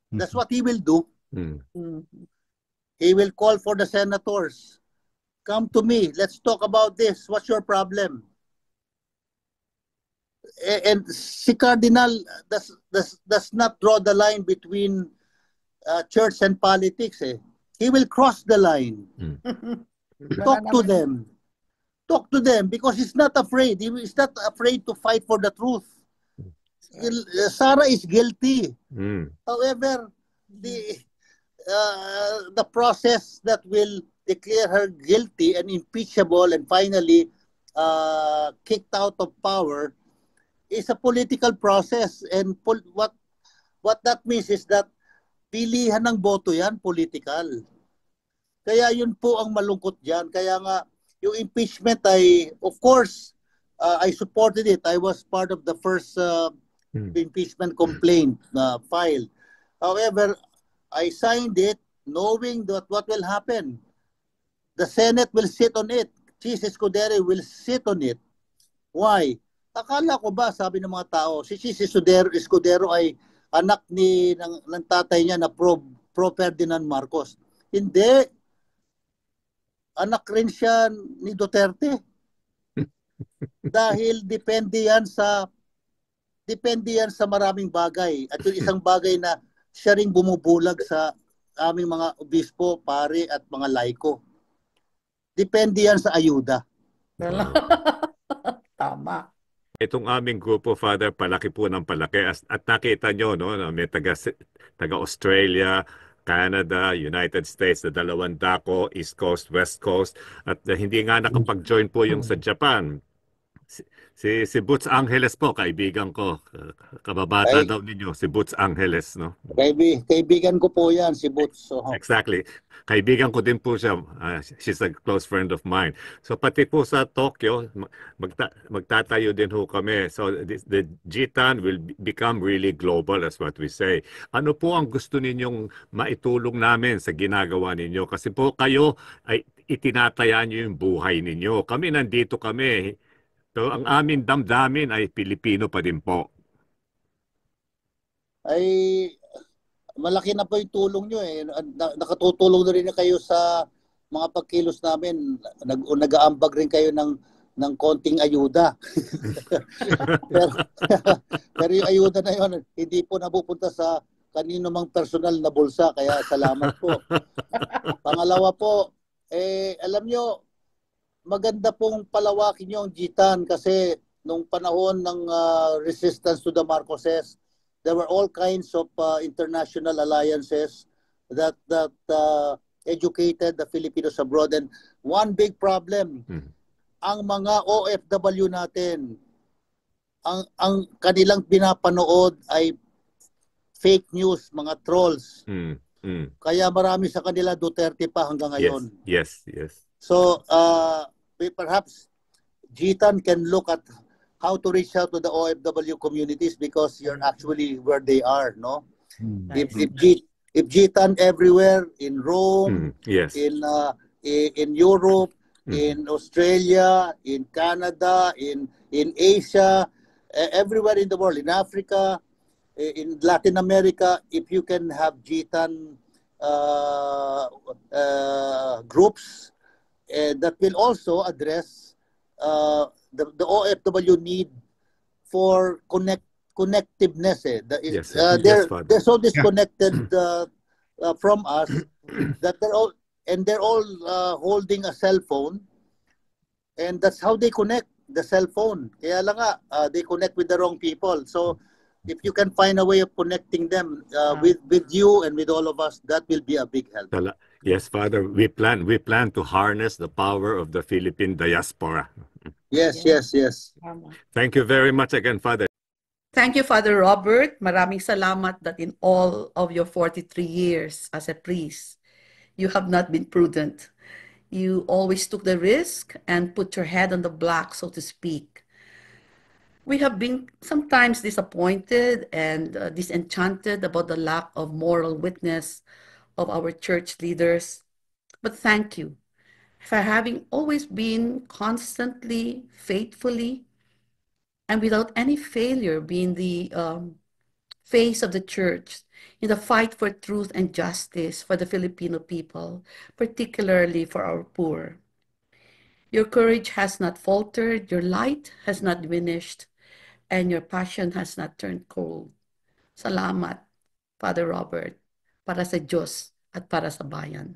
That's what he will do. He will call for the senators. Come to me. Let's talk about this. What's your problem? And si Cardinal does not draw the line between church and politics. He will cross the line. Talk to them. Talk to them because he's not afraid. He's not afraid to fight for the truth. Sara is guilty. However, the process that will declare her guilty and impeachable and finally kicked out of power is a political process. And what that means is that pilihan ng boto yan, political. Kaya yun po ang malungkot dyan. Kaya nga, yung impeachment of course, I supported it. I was part of the first impeachment complaint filed. However, I signed it knowing that what will happen. The Senate will sit on it. Chis Escudero will sit on it. Why? Akala ko ba, sabi ng mga tao, si Chis Escudero ay anak ng tatay niya na pro Ferdinand Marcos. Hindi. Anak rin siya ni Duterte. Dahil depende yan sa maraming bagay. At yung isang bagay na siya ring bumubulag sa aming mga obispo, pare at mga laiko. Depende yan sa ayuda. Wow. Tama. Itong aming grupo, Father, palaki po ng palaki. At nakita nyo, no, na may taga-Australia, Canada, United States, na dalawang dako, East Coast, West Coast. At hindi nga nakapag-join po yung sa Japan. Si Boots Angeles po, kaibigan ko. Kababata Ay, daw ninyo, si Boots Angeles, no? kaibigan ko po yan, si Boots. So, Exactly. Kaibigan ko din po siya. She's a close friend of mine. So pati po sa Tokyo, magtatayo din ho kami. So the GTAN will become really global, as what we say. Ano po ang gusto ninyong maitulong namin sa ginagawa ninyo? Kasi po kayo ay itinataya niyo yung buhay ninyo. Kami nandito kami. So ang amin damdamin ay Pilipino pa din po. ay malaki na po yung tulong nyo eh. Nakatutulong na rin kayo sa mga pagkilos namin. Nag-aambag rin kayo ng konting ayuda. pero yung ayuda na yun, hindi po napupunta sa kanino mang personal na bulsa. Kaya salamat po. Pangalawa po, alam nyo, maganda pong palawakin yung GTAN kasi nung panahon ng resistance to the Marcoses, there were all kinds of international alliances that educated the Filipinos abroad. And one big problem, ang mga OFW natin, ang kanilang pinapanood ay fake news, mga trolls. Kaya marami sa kanila Duterte pa hanggang ngayon. Yes. So, perhaps GTAN can look at how to reach out to the OFW communities because you're actually where they are, no? If GTAN everywhere in Rome, Yes. in Europe, in Australia, in Canada, in Asia, everywhere in the world, in Africa, in Latin America, if you can have GTAN groups that will also address the OFW need for connectiveness. Yes, they're so disconnected from us that they're all holding a cell phone, and that's how they connect, the cell phone. Kaya lang nga, they connect with the wrong people. So if you can find a way of connecting them with you and with all of us, that will be a big help. Yes, Father, we plan to harness the power of the Philippine diaspora. Yes. Thank you very much again, Father. Thank you, Father Robert. Maraming salamat that in all of your 43 years as a priest, you have not been prudent. You always took the risk and put your head on the block, so to speak. We have been sometimes disappointed and disenchanted about the lack of moral witness of our church leaders. But thank you for having always been constantly, faithfully, and without any failure being the face of the church in the fight for truth and justice for the Filipino people, particularly for our poor. Your courage has not faltered, your light has not diminished, and your passion has not turned cold. Salamat, Father Robert, para sa Diyos at para sa bayan.